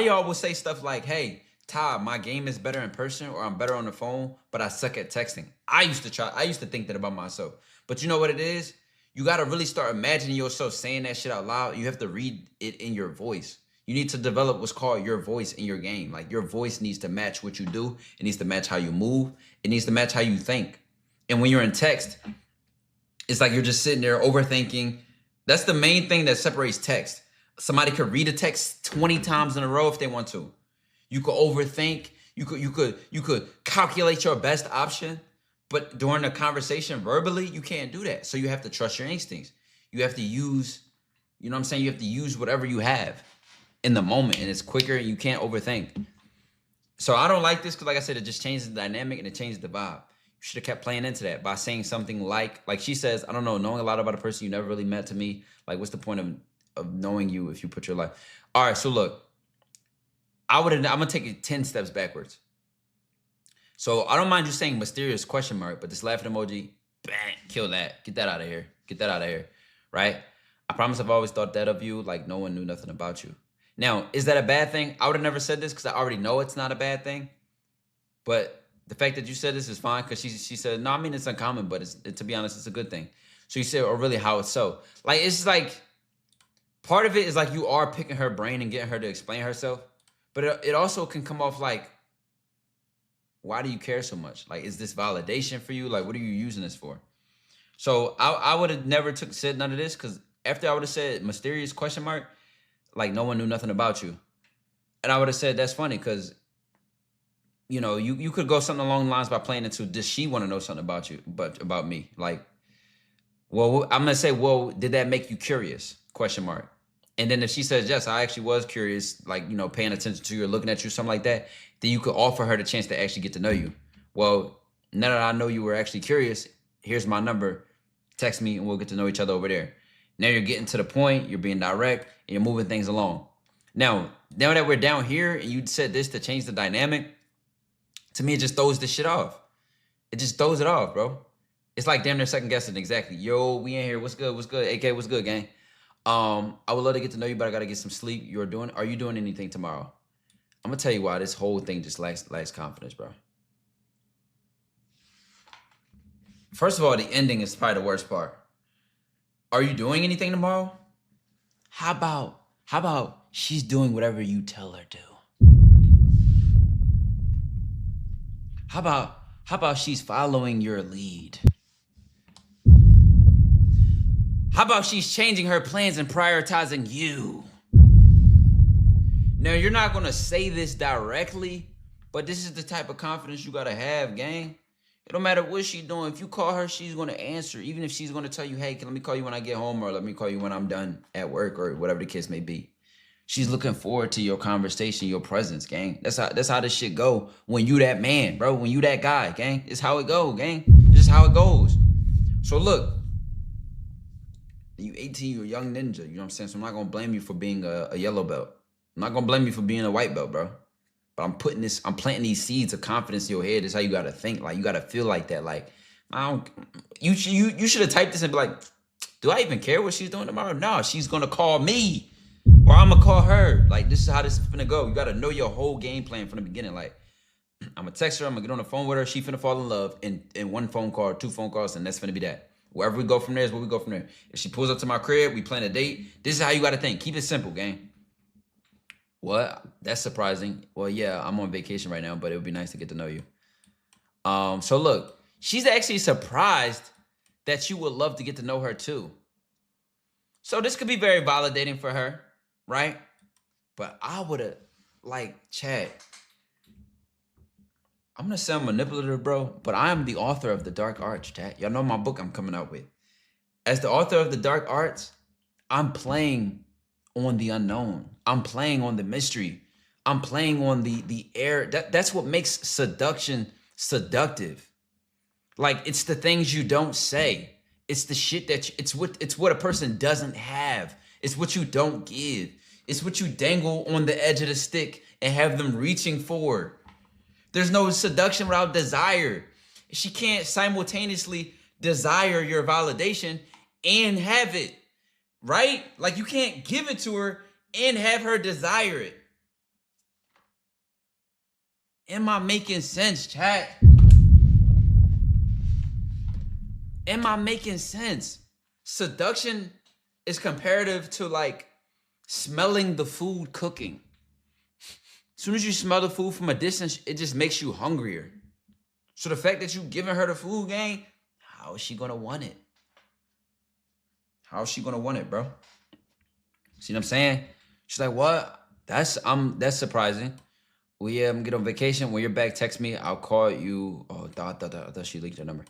y'all will say stuff like, "Hey, Ty, my game is better in person, or I'm better on the phone, but I suck at texting." I used to think that about myself. But you know what it is? You gotta really start imagining yourself saying that shit out loud. You have to read it in your voice. You need to develop what's called your voice in your game. Like, your voice needs to match what you do. It needs to match how you move. It needs to match how you think. And when you're in text, it's like you're just sitting there overthinking. That's the main thing that separates text. Somebody could read a text 20 times in a row if they want to. You could overthink. You could calculate your best option. But during a conversation verbally, you can't do that. So you have to trust your instincts. You have to use, you know what I'm saying? You have to use whatever you have in the moment, and it's quicker and you can't overthink. So I don't like this because, like I said, it just changes the dynamic and it changes the vibe. You should have kept playing into that by saying something like she says, I don't know, knowing a lot about a person you never really met to me. Like, what's the point of knowing you if you put your life? All right, so look, I'm gonna take it 10 steps backwards. So I don't mind you saying mysterious question mark, but this laughing emoji, bang, kill that. Get that out of here. Get that out of here, right? I promise I've always thought that of you, like no one knew nothing about you. Now, is that a bad thing? I would have never said this because I already know it's not a bad thing. But the fact that you said this is fine because she said, no, I mean, it's uncommon, but to be honest, it's a good thing. So you said, or really how it's so. Like, it's like, part of it is like you are picking her brain and getting her to explain herself. But it also can come off like, why do you care so much? Like, is this validation for you? Like, what are you using this for? So I would have never said none of this because after I would have said mysterious question mark, like no one knew nothing about you. And I would have said, that's funny because, you know, you could go something along the lines by playing into, does she want to know something about you, but about me? Like, well, I'm going to say, well, did that make you curious? Question mark. And then if she says, yes, I actually was curious, like, you know, paying attention to you or looking at you, something like that, then you could offer her the chance to actually get to know you. Well, now that I know you were actually curious, here's my number. Text me and we'll get to know each other over there. Now you're getting to the point, you're being direct, and you're moving things along. Now that we're down here and you said this to change the dynamic, to me, it just throws this shit off. It just throws it off, bro. It's like damn near second guessing exactly. Yo, we in here. What's good? What's good? AK, what's good, gang? I would love to get to know you, but I got to get some sleep. Are you doing anything tomorrow? I'm going to tell you why this whole thing just lacks confidence, bro. First of all, the ending is probably the worst part. Are you doing anything tomorrow? How about she's doing whatever you tell her to? How about she's following your lead? How about she's changing her plans and prioritizing you? Now, you're not going to say this directly, but this is the type of confidence you got to have, gang. It don't matter what she's doing. If you call her, she's going to answer. Even if she's going to tell you, hey, let me call you when I get home, or let me call you when I'm done at work, or whatever the case may be. She's looking forward to your conversation, your presence, gang. That's how this shit go when you that man, bro. When you that guy, gang. It's how it go, gang. It's just how it goes. So look, you 18, you're a young ninja. You know what I'm saying? So I'm not going to blame you for being a yellow belt. I'm not going to blame you for being a white belt, bro. But I'm planting these seeds of confidence in your head. That's how you got to think. Like, you got to feel like that. Like, you should have typed this and be like, do I even care what she's doing tomorrow? No, she's going to call me. Or I'm going to call her. Like, this is how this is going to go. You got to know your whole game plan from the beginning. Like, I'm gonna text her. I'm gonna get on the phone with her. She finna fall in love in one phone call, 2 phone calls, and that's finna be that. Wherever we go from there is where we go from there. If she pulls up to my crib, we plan a date. This is how you gotta think. Keep it simple, gang. What? That's surprising. Well, yeah, I'm on vacation right now, but it would be nice to get to know you. So look, she's actually surprised that you would love to get to know her too. So this could be very validating for her, right? But I would have, like, Chad, I'm gonna sound manipulative, bro, but I am the author of The Dark Arts, Chad. Y'all know my book I'm coming out with. As the author of The Dark Arts, I'm playing on the unknown. I'm playing on the mystery. I'm playing on the air. That's what makes seduction seductive. Like, it's the things you don't say. It's the shit that it's what a person doesn't have. It's what you don't give. It's what you dangle on the edge of the stick and have them reaching for. There's no seduction without desire. She can't simultaneously desire your validation and have it, right? Like, you can't give it to her and have her desire it. Am I making sense, chat? Am I making sense? Seduction is comparative to, like, smelling the food cooking. As soon as you smell the food from a distance, it just makes you hungrier. So the fact that you giving her the food, gang, how is she gonna want it? How is she gonna want it, bro? See what I'm saying? She's like, what? That's surprising. Well, yeah, I'm get on vacation. When you're back, text me. I'll call you. Oh, I thought she leaked her number.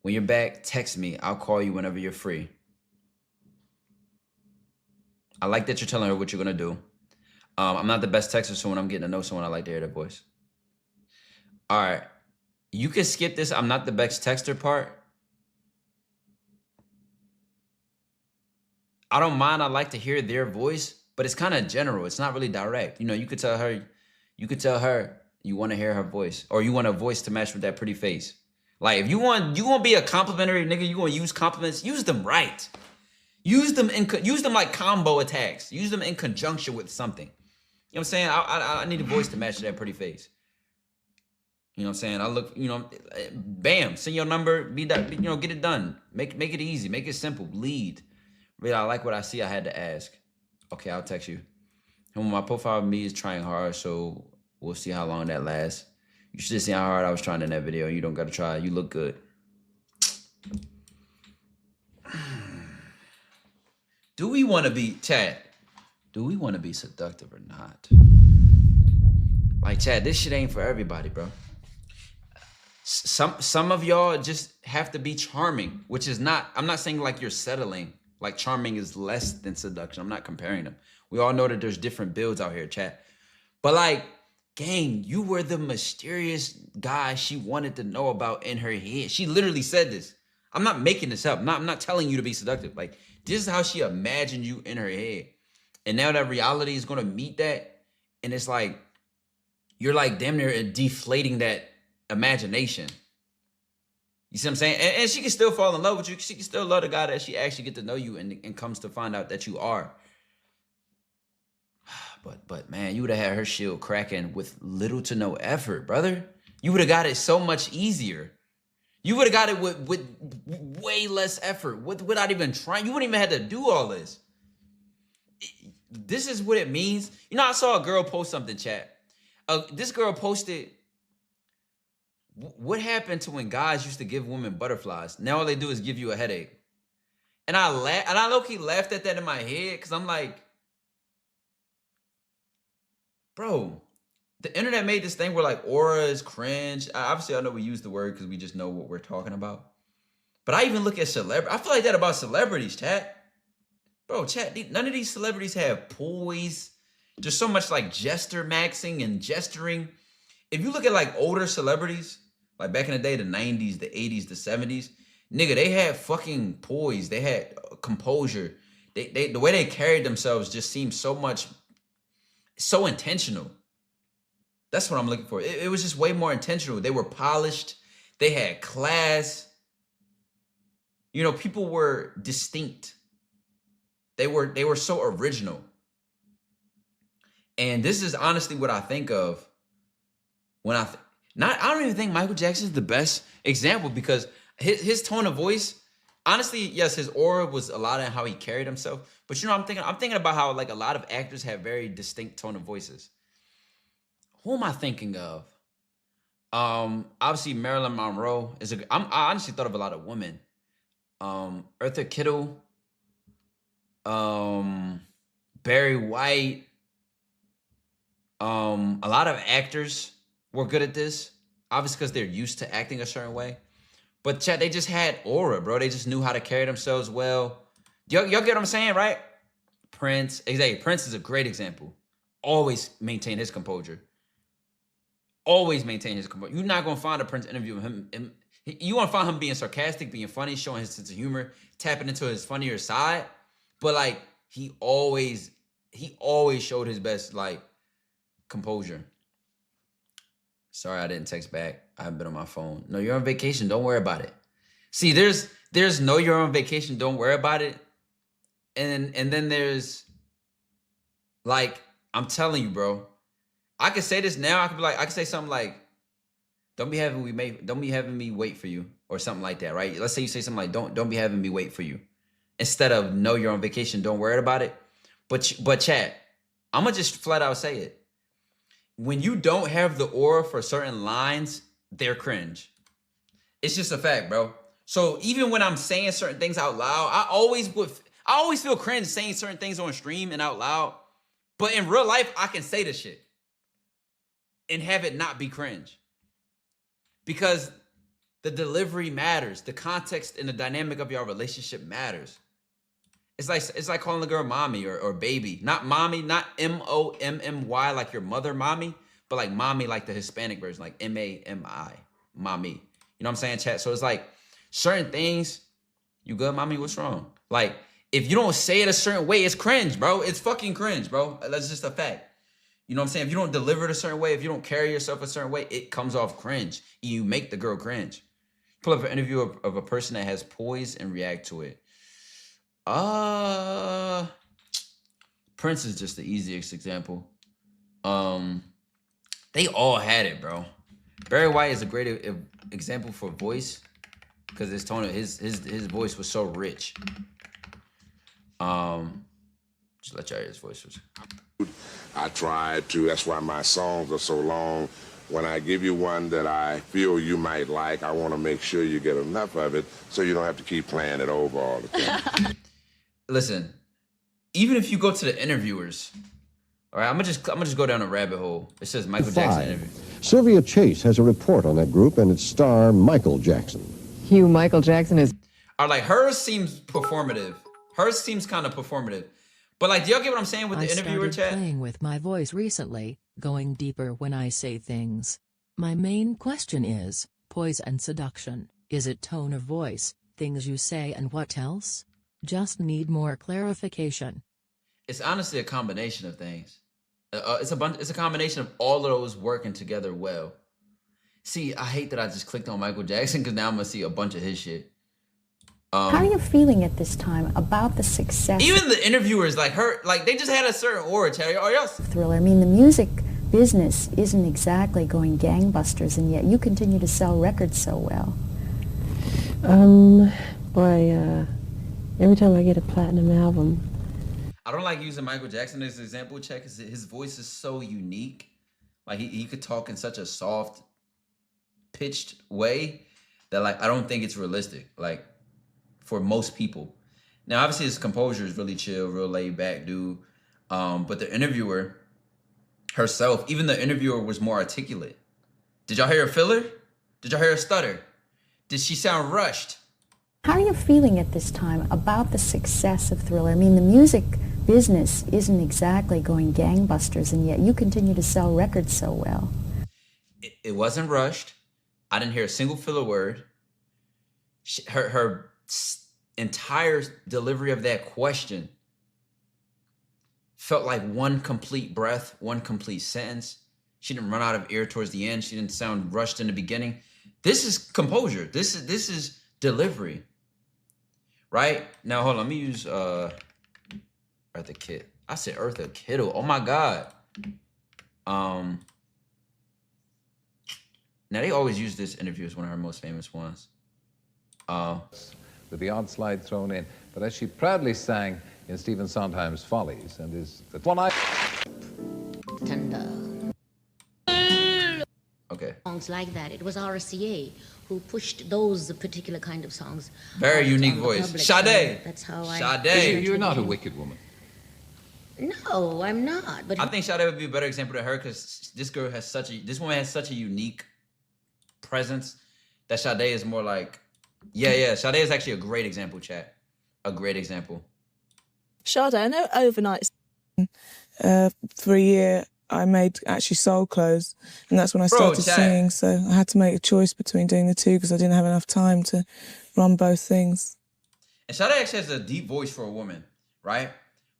When you're back, text me. I'll call you whenever you're free. I like that you're telling her what you're gonna do. I'm not the best texter, so when I'm getting to know someone, I like to hear their voice. All right. You can skip this I'm not the best texter part. I don't mind. I like to hear their voice, but it's kind of general. It's not really direct. You know, you could tell her you want to hear her voice, or you want a voice to match with that pretty face. Like, if you want to be a complimentary nigga, you want to use compliments, use them right. Use them like combo attacks. Use them in conjunction with something. You know what I'm saying? I need a voice to match that pretty face. You know what I'm saying? I look, bam, send your number, be that, get it done. Make it easy, make it simple, lead. Really, I like what I see, I had to ask. Okay, I'll text you. And my profile of me is trying hard, so we'll see how long that lasts. You should see how hard I was trying in that video. You don't gotta try, you look good. Do we wanna be, Chad, do we wanna be seductive or not? Like, Chad, this shit ain't for everybody, bro. Some of y'all just have to be charming, which is not, I'm not saying like you're settling. Like, charming is less than seduction. I'm not comparing them. We all know that there's different builds out here, chat. But, like, gang, you were the mysterious guy she wanted to know about in her head. She literally said this. I'm not making this up. I'm not telling you to be seductive. Like, this is how she imagined you in her head. And now that reality is going to meet that. And it's like, you're like damn near deflating that imagination. You see what I'm saying? And she can still fall in love with you. She can still love the guy that she actually get to know you and comes to find out that you are. But man, you would have had her shield cracking with little to no effort, brother. You would have got it so much easier. You would have got it with way less effort, without even trying. You wouldn't even have to do all this. This is what it means. You know, I saw a girl post something, chat. This girl posted, what happened to when guys used to give women butterflies? Now all they do is give you a headache. And I low-key laughed at that in my head, because I'm like, bro, the internet made this thing where, like, aura is cringe. Obviously, I know we use the word because we just know what we're talking about. But I even look at celebrities. I feel like that about celebrities, chat. Bro, chat, none of these celebrities have poise. There's so much, like, gesture maxing and gesturing. If you look at, like, older celebrities, like back in the day, the 90s, the 80s, the 70s, nigga, they had fucking poise. They had composure. The way they carried themselves just seemed so intentional. That's what I'm looking for. It was just way more intentional. They were polished. They had class. You know, people were distinct. They were so original. And this is honestly what I think of when I don't even think Michael Jackson is the best example because his tone of voice, honestly, yes, his aura was a lot of how he carried himself. But you know, I'm thinking about how like a lot of actors have very distinct tone of voices. Who am I thinking of? Obviously Marilyn Monroe is I honestly thought of a lot of women. Eartha Kitt, Barry White, a lot of actors were good at this, obviously because they're used to acting a certain way. But chat, they just had aura, bro. They just knew how to carry themselves well. Y'all get what I'm saying, right? Prince, exactly. Prince is a great example. Always maintain his composure. Always maintain his composure. You're not gonna find a Prince interview with him. You want to find him being sarcastic, being funny, showing his sense of humor, tapping into his funnier side. But like he always showed his best like composure. Sorry, I didn't text back. I haven't been on my phone. No, you're on vacation. Don't worry about it. See, there's no you're on vacation. Don't worry about it. And then there's like, I'm telling you, bro. I could say this now. I could say something like, don't be having me wait for you, or something like that, right? Let's say you say something like, don't be having me wait for you, instead of no, you're on vacation. Don't worry about it. But chat, I'm gonna just flat out say it. When you don't have the aura for certain lines, they're cringe. It's just a fact, bro. So even when I'm saying certain things out loud, I always feel cringe saying certain things on stream and out loud. But in real life, I can say this shit and have it not be cringe. Because the delivery matters. The context and the dynamic of your relationship matters. It's like calling a girl mommy or baby. Not mommy, not mommy like your mother mommy, but like mommy like the Hispanic version, like mami, mommy. You know what I'm saying, chat? So it's like certain things, you good, mommy? What's wrong? Like, if you don't say it a certain way, it's cringe, bro. It's fucking cringe, bro. That's just a fact. You know what I'm saying? If you don't deliver it a certain way, if you don't carry yourself a certain way, it comes off cringe. You make the girl cringe. Pull up an interview of a person that has poise and react to it. Prince is just the easiest example. They all had it, bro. Barry White is a great example for voice because his tone, his voice was so rich. Just let y'all hear his voice. I tried to. That's why my songs are so long. When I give you one that I feel you might like, I want to make sure you get enough of it so you don't have to keep playing it over all the time. Listen, even if you go to the interviewers, all right, I'm gonna just go down a rabbit hole. It says Michael Jackson interview. Sylvia Chase has a report on that group and its star Michael Jackson. Hugh, Michael Jackson is. Are like hers seems performative. Hers seems kind of performative. But like, do y'all get what I'm saying with the interviewer chat? I started playing with my voice recently, going deeper when I say things. My main question is, poise and seduction, is it tone of voice, things you say and what else? Just need more clarification. It's honestly a combination of things. It's a combination of all of those working together well. See, I hate that I just clicked on Michael Jackson because now I'm gonna see a bunch of his shit. How are you feeling at this time about the success? Even the interviewers, like her, like they just had a certain aura. Are y'all? Thriller. I mean, the music business isn't exactly going gangbusters, and yet you continue to sell records so well. Every time I get a platinum album. I don't like using Michael Jackson as an example, check, because his voice is so unique. Like he could talk in such a soft, pitched way that like I don't think it's realistic. Like for most people. Now, obviously, his composure is really chill, real laid back dude. But the interviewer herself, even the interviewer was more articulate. Did y'all hear a filler? Did y'all hear a stutter? Did she sound rushed? How are you feeling at this time about the success of Thriller? I mean, the music business isn't exactly going gangbusters, and yet you continue to sell records so well. It wasn't rushed. I didn't hear a single filler word. Her entire delivery of that question felt like one complete breath, one complete sentence. She didn't run out of air towards the end. She didn't sound rushed in the beginning. This is composure. This is delivery. Right? Now hold on, let me use Eartha Kitt. I said Eartha Kitt. Oh my God. Now they always use this interview as one of her most famous ones. With the odd slide thrown in. But as she proudly sang in Stephen Sondheim's Follies, and is the one I... Tender. Okay. Songs like that. It was RCA who pushed those particular kind of songs. Very out unique on the voice. public. Sade. That's how I... Sade. You're not a wicked woman. No, I'm not. But I think Sade would be a better example to her because this woman has such a unique presence that Sade is more like, yeah. Sade is actually a great example, chat. A great example. Sade, I know overnight. For a year, I made actually soul clothes, and that's when I started singing. So I had to make a choice between doing the two because I didn't have enough time to run both things. And Sade actually has a deep voice for a woman, right?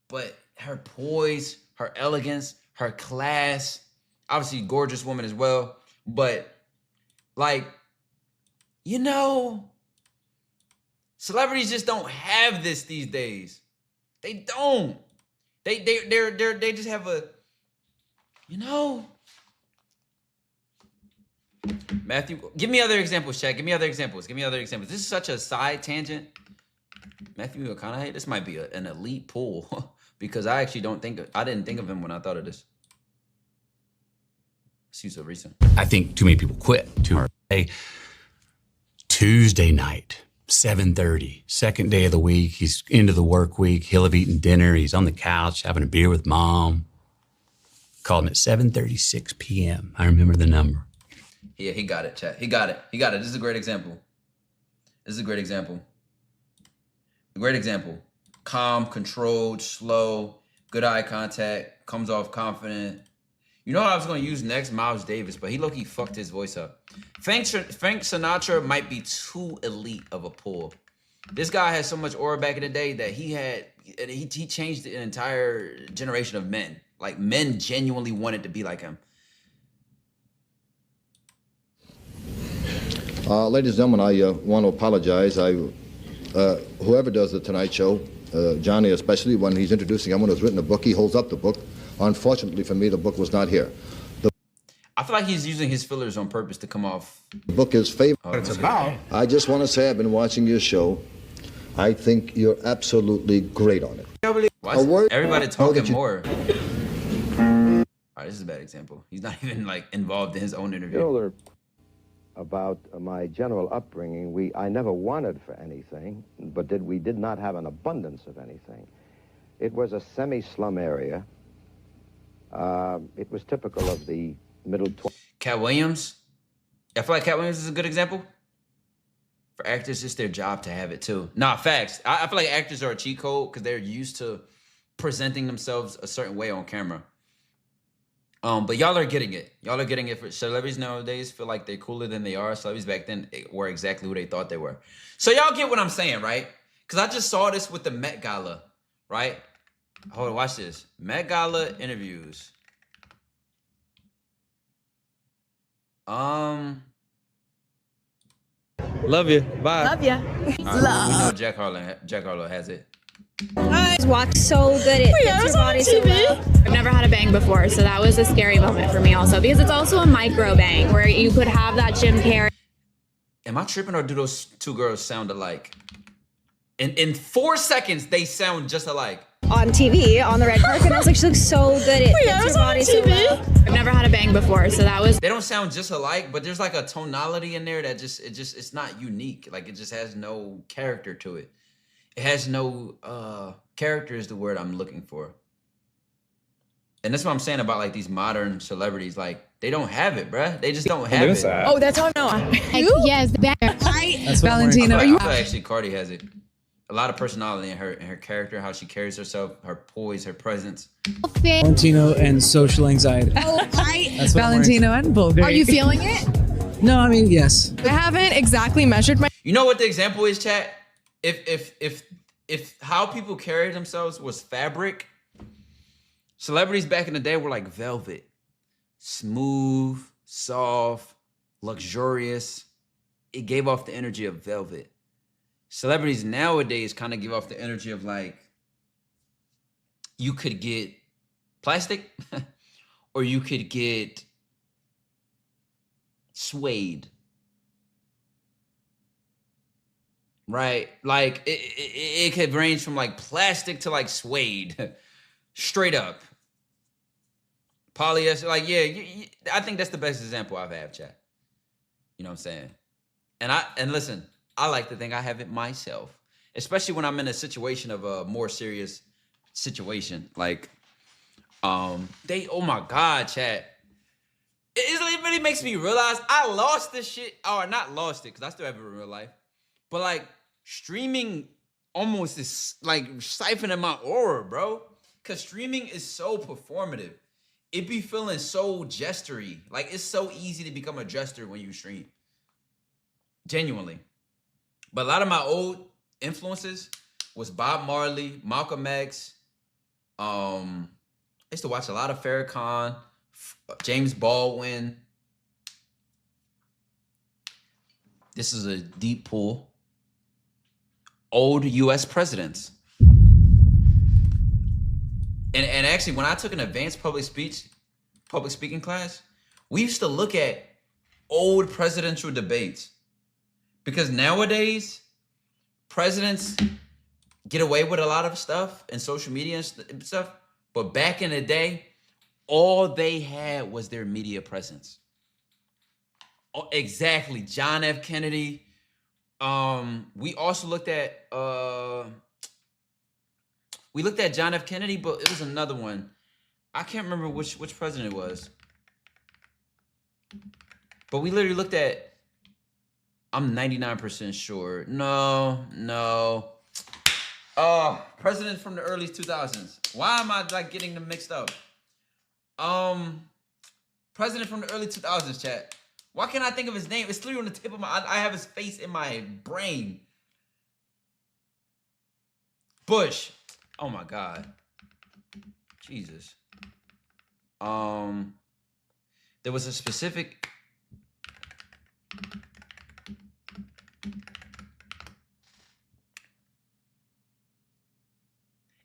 But her poise, her elegance, her class, obviously gorgeous woman as well. But like, you know, celebrities just don't have this these days. They don't. They just have a, you know. Matthew, give me other examples, Chad. Give me other examples. This is such a side tangent. Matthew McConaughey, this might be an elite pool because I actually didn't think of him when I thought of this. He's so recent. I think too many people quit. Tuesday night, 7:30, second day of the week. He's into the work week. He'll have eaten dinner. He's on the couch having a beer with mom. Called him at 7:36 p.m. I remember the number. Yeah, he got it, chat. He got it. This is a great example. A great example. Calm, controlled, slow, good eye contact, comes off confident. You know what I was going to use next? Miles Davis, but he low-key fucked his voice up. Frank Sinatra might be too elite of a pull. This guy had so much aura back in the day that he changed an entire generation of men. Like, men genuinely wanted to be like him. Ladies and gentlemen, I want to apologize. Whoever does the Tonight Show, Johnny especially, when he's introducing someone who's written a book, he holds up the book. Unfortunately for me, the book was not here. I feel like he's using his fillers on purpose to come off. The book is favorite. What it's about. I just want to say I've been watching your show. I think you're absolutely great on it. Why is everybody talking more? All right, this is a bad example. He's not even like involved in his own interview. You know, about my general upbringing, I never wanted for anything, but we did not have an abundance of anything. It was a semi-slum area. It was typical of the middle... Cat Williams. I feel like Cat Williams is a good example. For actors, it's their job to have it too. Nah, facts. I feel like actors are a cheat code because they're used to presenting themselves a certain way on camera. But y'all are getting it. Y'all are getting it. For celebrities nowadays feel like they're cooler than they are. Celebrities back then were exactly who they thought they were. So y'all get what I'm saying, right? Because I just saw this with the Met Gala, right? Hold on, watch this. Met Gala interviews. Love you. Bye. Love ya. We know Jack Harlow has it. Guys, walk so good. It fits your body so well. I've never had a bang before, so that was a scary moment for me also because it's also a micro bang where you could have that Jim Carrey. Am I tripping or do those two girls sound alike? In 4 seconds, they sound just alike. On TV, on the red carpet, I was like, she looks so good. It fits your body so well. I've never had a bang before, so that was... They don't sound just alike, but there's like a tonality in there that it's not unique. Like, it just has no character to it. It has no, character is the word I'm looking for. And that's what I'm saying about like these modern celebrities. Like, they don't have it, bruh. They just don't have it. Oh, that's how I know. Yes, Valentino, I feel like actually Cardi has it. A lot of personality in her character, how she carries herself, her poise, her presence. Valentino and social anxiety. That's Valentino and Bulgari. Are you feeling it? No, I mean, yes. I haven't exactly measured my... You know what the example is, chat? If how people carried themselves was fabric, celebrities back in the day were like velvet. Smooth, soft, luxurious. It gave off the energy of velvet. Celebrities nowadays kind of give off the energy of like, you could get plastic or you could get suede. Right? Like it could range from like plastic to like suede. Straight up. Polyester, like, yeah, I think that's the best example I've had, chat. You know what I'm saying? And listen, I like to think I have it myself, especially when I'm in a situation of a more serious situation. Like, oh my God, chat. It really makes me realize I lost this shit, or not lost it, because I still have it in real life. But like, streaming almost is like siphoning my aura, bro. Because streaming is so performative. It be feeling so gestury. Like, it's so easy to become a jester when you stream. Genuinely. But a lot of my old influences was Bob Marley, Malcolm X. I used to watch a lot of Farrakhan, James Baldwin. This is a deep pull. Old U.S. presidents. And actually, when I took an advanced public speaking class, we used to look at old presidential debates. Because nowadays, presidents get away with a lot of stuff and social media and stuff. But back in the day, all they had was their media presence. Oh, exactly. John F. Kennedy. We also looked at John F. Kennedy, but it was another one. I can't remember which president it was. But we literally looked at, I'm 99% sure. No. President from the early 2000s. Why am I like getting them mixed up? President from the early 2000s, chat. Why can't I think of his name? It's literally on the tip of I have his face in my brain. Bush. Oh my God. Jesus. There was a specific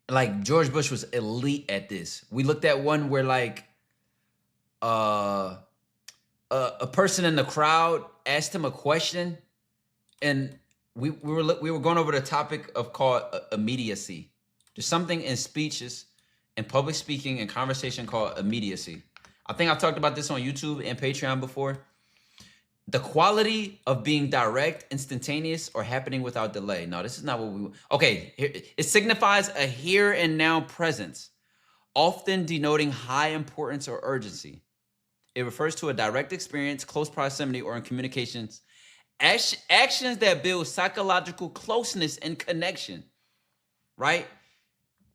like George Bush was elite at this. We looked at one where like a person in the crowd asked him a question, and we were going over the topic of called immediacy. There's something in speeches and public speaking and conversation called immediacy. I think I've talked about this on YouTube and Patreon before. The quality of being direct, instantaneous, or happening without delay. No, this is not what we... Okay, it signifies a here and now presence, often denoting high importance or urgency. It refers to a direct experience, close proximity, or in communications. Actions that build psychological closeness and connection, right?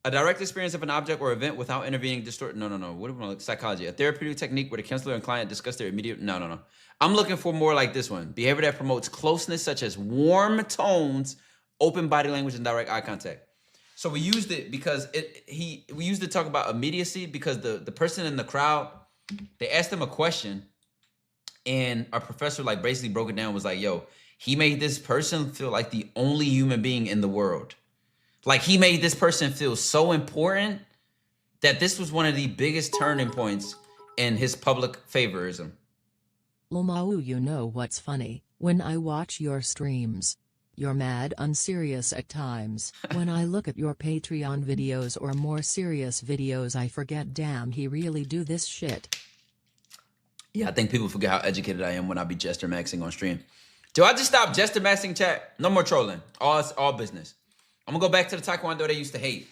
A direct experience of an object or event without intervening, distort. No. What do we look? Psychology. A therapeutic technique where the counselor and client discuss their immediate. No. I'm looking for more like this one. Behavior that promotes closeness, such as warm tones, open body language, and direct eye contact. So we used it because we used it to talk about immediacy because the person in the crowd, they asked him a question, and our professor like basically broke it down. Was like, yo, he made this person feel like the only human being in the world. Like, he made this person feel so important that this was one of the biggest turning points in his public favorism. Lomau, you know what's funny? When I watch your streams, you're mad unserious at times. When I look at your Patreon videos or more serious videos, I forget, damn, he really do this shit. Yeah, I think people forget how educated I am when I be jester maxing on stream. Do I just stop jester maxing, chat? No more trolling. All business. I'm gonna go back to the Taekwondo they used to hate.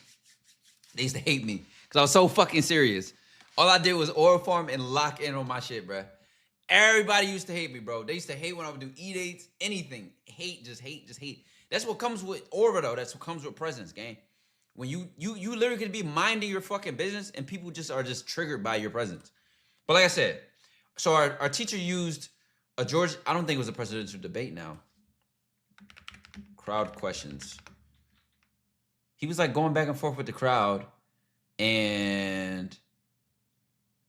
They used to hate me because I was so fucking serious. All I did was oral form and lock in on my shit, bro. Everybody used to hate me, bro. They used to hate when I would do E-dates, anything. Hate. That's what comes with aura, though. That's what comes with presence, gang. When you literally could be minding your fucking business and people just are just triggered by your presence. But like I said, so our teacher used a George, I don't think it was a presidential debate now. Crowd questions. He was like going back and forth with the crowd, and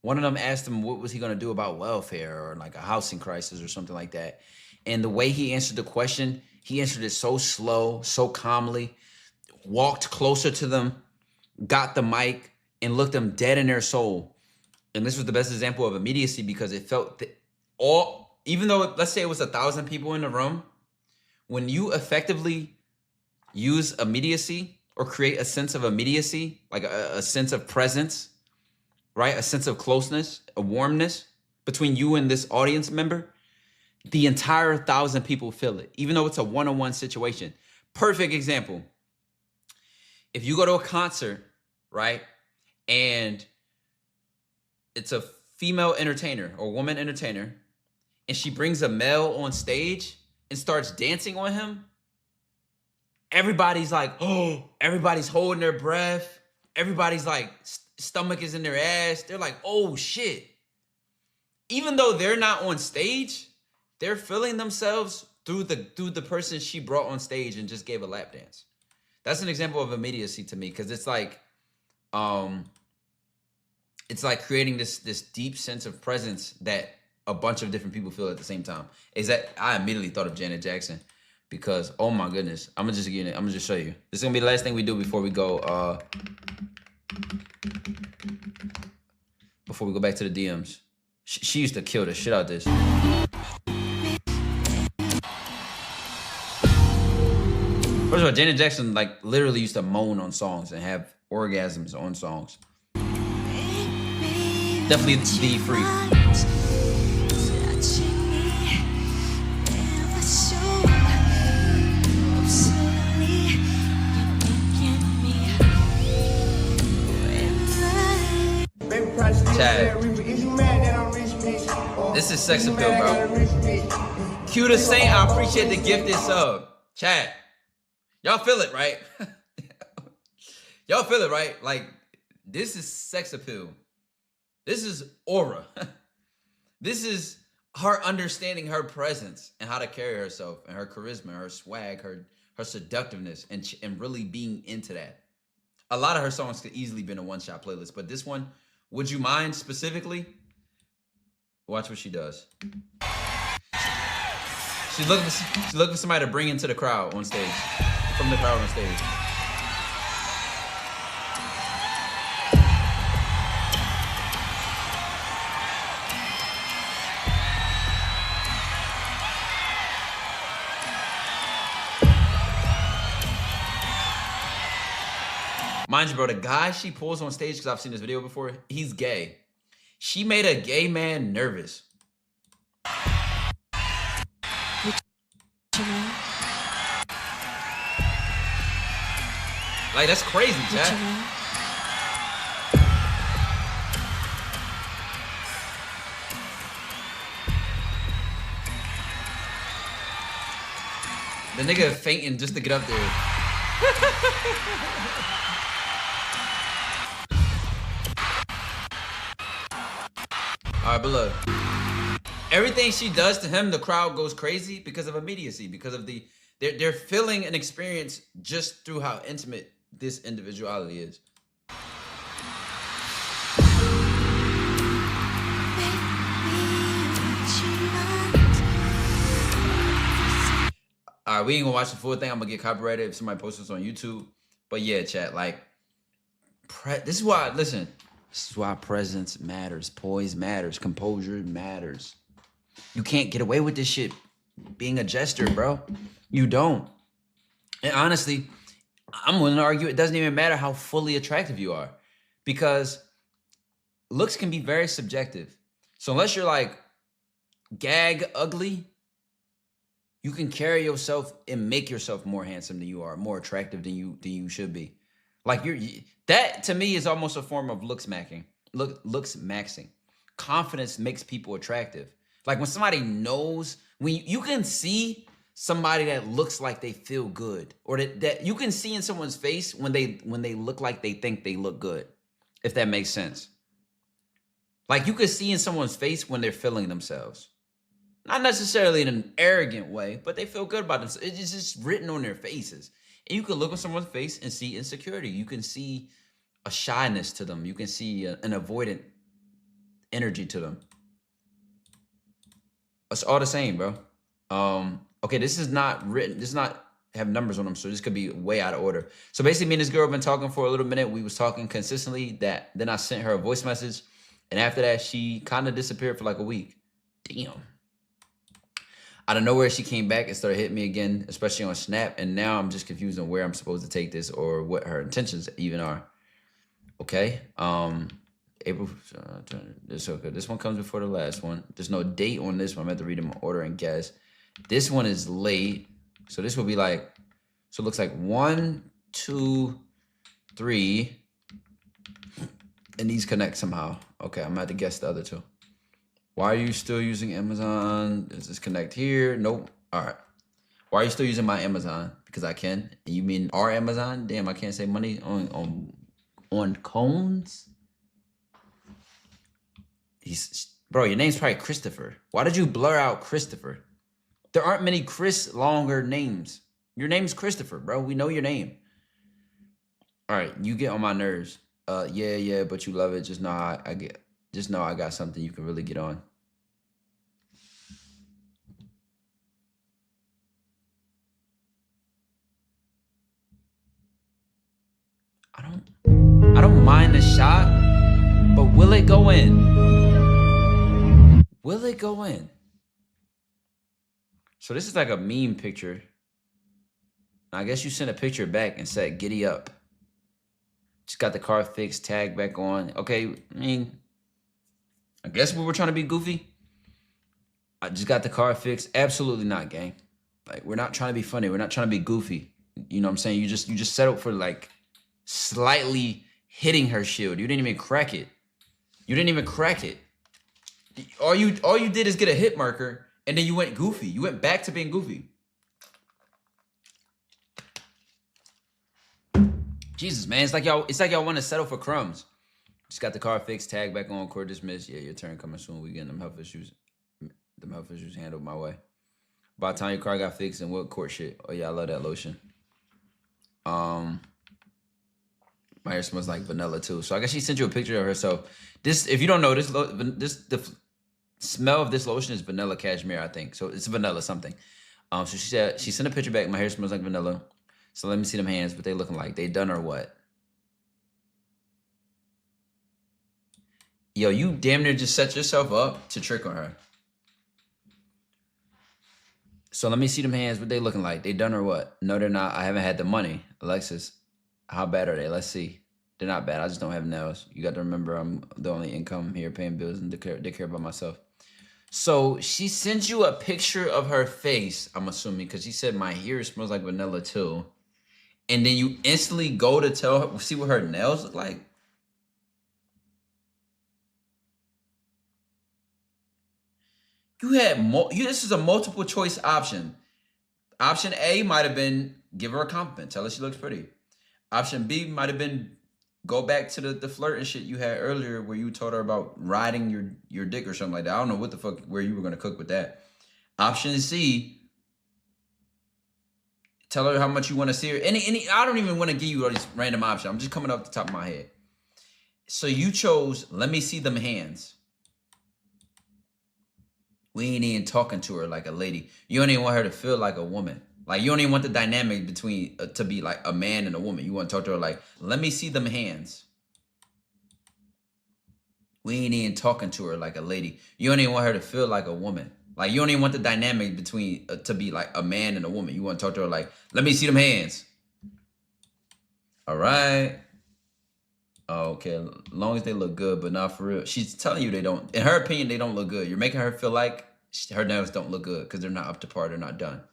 one of them asked him what was he going to do about welfare or like a housing crisis or something like that. And the way he answered the question, he answered it so slow, so calmly, walked closer to them, got the mic, and looked them dead in their soul. And this was the best example of immediacy because it felt that all even though, let's say it was 1,000 people in the room, when you effectively use immediacy or create a sense of immediacy, like a sense of presence, right? A sense of closeness, a warmness between you and this audience member, the entire 1,000 people feel it, even though it's a one-on-one situation. Perfect example. If you go to a concert, right, and it's a female entertainer or woman entertainer, and she brings a male on stage and starts dancing on him, everybody's like, oh, everybody's holding their breath. Everybody's like, stomach is in their ass. They're like, oh shit. Even though they're not on stage, they're feeling themselves through the person she brought on stage and just gave a lap dance. That's an example of immediacy to me, because it's like creating this deep sense of presence that a bunch of different people feel at the same time. I immediately thought of Janet Jackson, because oh my goodness, I'm gonna just show you. This is gonna be the last thing we do before we go back to the DMs. She used to kill the shit out of this. First of all, Janet Jackson like literally used to moan on songs and have orgasms on songs. Definitely the freak. Chad. This is sex appeal, bro. Q the Saint, I appreciate the gifted sub. Chad. Y'all feel it, right? Y'all feel it, right? Like, this is sex appeal. This is aura. This is her understanding her presence and how to carry herself and her charisma, her swag, her seductiveness, and really being into that. A lot of her songs could easily be in a one-shot playlist, but this one, Would You Mind specifically? Watch what she does. She's looking for somebody to bring into the crowd on stage. From the crowd on stage. Mind you, bro, the guy she pulls on stage, because I've seen this video before, he's gay. She made a gay man nervous. Like, that's crazy, Chad. The nigga fainting just to get up there. All right, but look. Everything she does to him, the crowd goes crazy because of immediacy, because of they're feeling an experience just through how intimate this individuality is. All right, we ain't gonna watch the full thing. I'm gonna get copyrighted if somebody posts this on YouTube. But yeah, chat, like, this is why, listen, this is why presence matters, poise matters, composure matters. You can't get away with this shit being a jester, bro. You don't. And honestly, I'm willing to argue it doesn't even matter how fully attractive you are, because looks can be very subjective. So unless you're like gag ugly, you can carry yourself and make yourself more handsome than you are, more attractive than you should be. Like that to me is almost a form of looks maxing. Confidence makes people attractive. Like when somebody knows, when you can see somebody that looks like they feel good, or that you can see in someone's face when they look like they think they look good, if that makes sense. Like you can see in someone's face when they're feeling themselves. Not necessarily in an arrogant way, but they feel good about themselves. It's just written on their faces. And you can look at someone's face and see insecurity. You can see a shyness to them. You can see an avoidant energy to them. It's all the same, bro. Okay, this is not written. This is not have numbers on them, so this could be way out of order. So basically, me and this girl have been talking for a little minute. We was talking consistently. Then I sent her a voice message, and after that, she kind of disappeared for like a week. Damn. Out of nowhere, she came back and started hitting me again, especially on Snap. And now I'm just confused on where I'm supposed to take this or what her intentions even are. Okay. April. This okay. This one comes before the last one. There's no date on this one. I'm going to have to read them in order and guess. This one is late. So this will be like, so it looks like 1, 2, 3. And these connect somehow. Okay, I'm going to have to guess the other two. Why are you still using Amazon? Does this connect here? Nope. All right. Why are you still using my Amazon? Because I can. You mean our Amazon? Damn, I can't save money on cones. Bro, your name's probably Christopher. Why did you blur out Christopher? There aren't many Chris longer names. Your name's Christopher, bro. We know your name. All right, you get on my nerves. Yeah, but you love it. Just know I got something you can really get on. I don't mind the shot, but will it go in? Will it go in? So this is like a meme picture. I guess you sent a picture back and said, giddy up. Just got the car fixed, tag back on. Okay, I mean, I guess we were trying to be goofy. I just got the car fixed. Absolutely not, gang. Like, we're not trying to be funny. We're not trying to be goofy. You know what I'm saying? You just settled for like slightly hitting her shield. You didn't even crack it. You didn't even crack it. All you did is get a hit marker, and then you went goofy. You went back to being goofy. Jesus, man, it's like y'all want to settle for crumbs. Just got the car fixed, tag back on, court dismissed. Yeah, your turn coming soon. We getting them health issues handled my way. By the time your car got fixed and what court shit? Oh yeah, I love that lotion. My hair smells like vanilla too. So I guess she sent you a picture of herself. This, if you don't know, the smell of this lotion is vanilla cashmere, I think. So it's vanilla something. So she said she sent a picture back. My hair smells like vanilla. So let me see them hands. What they looking like? They done or what? Yo, you damn near just set yourself up to trick on her. So let me see them hands. What they looking like? They done or what? No, they're not. I haven't had the money. Alexis, how bad are they? Let's see. They're not bad. I just don't have nails. You got to remember I'm the only income here paying bills and take care about myself. So she sent you a picture of her face, I'm assuming, because she said my hair smells like vanilla too. And then you instantly go to tell her, see what her nails look like. You had this is a multiple choice option. Option A might have been give her a compliment, tell her she looks pretty. Option B might have been go back to the flirt and shit you had earlier where you told her about riding your dick or something like that. I don't know what the fuck where you were gonna cook with that. Option C, tell her how much you want to see her. I don't even want to give you all these random options. I'm just coming off the top of my head. So you chose, let me see them hands. We ain't even talking to her like a lady. You don't even want her to feel like a woman. Like, you don't even want the dynamic between, to be like a man and a woman. You want to talk to her like, let me see them hands. We ain't even talking to her like a lady. You don't even want her to feel like a woman. Like, you don't even want the dynamic between, to be like a man and a woman. You want to talk to her like, let me see them hands. All right. Okay, as long as they look good, but not for real. She's telling you they don't, in her opinion, they don't look good. You're making her feel like her nails don't look good because they're not up to par, they're not done.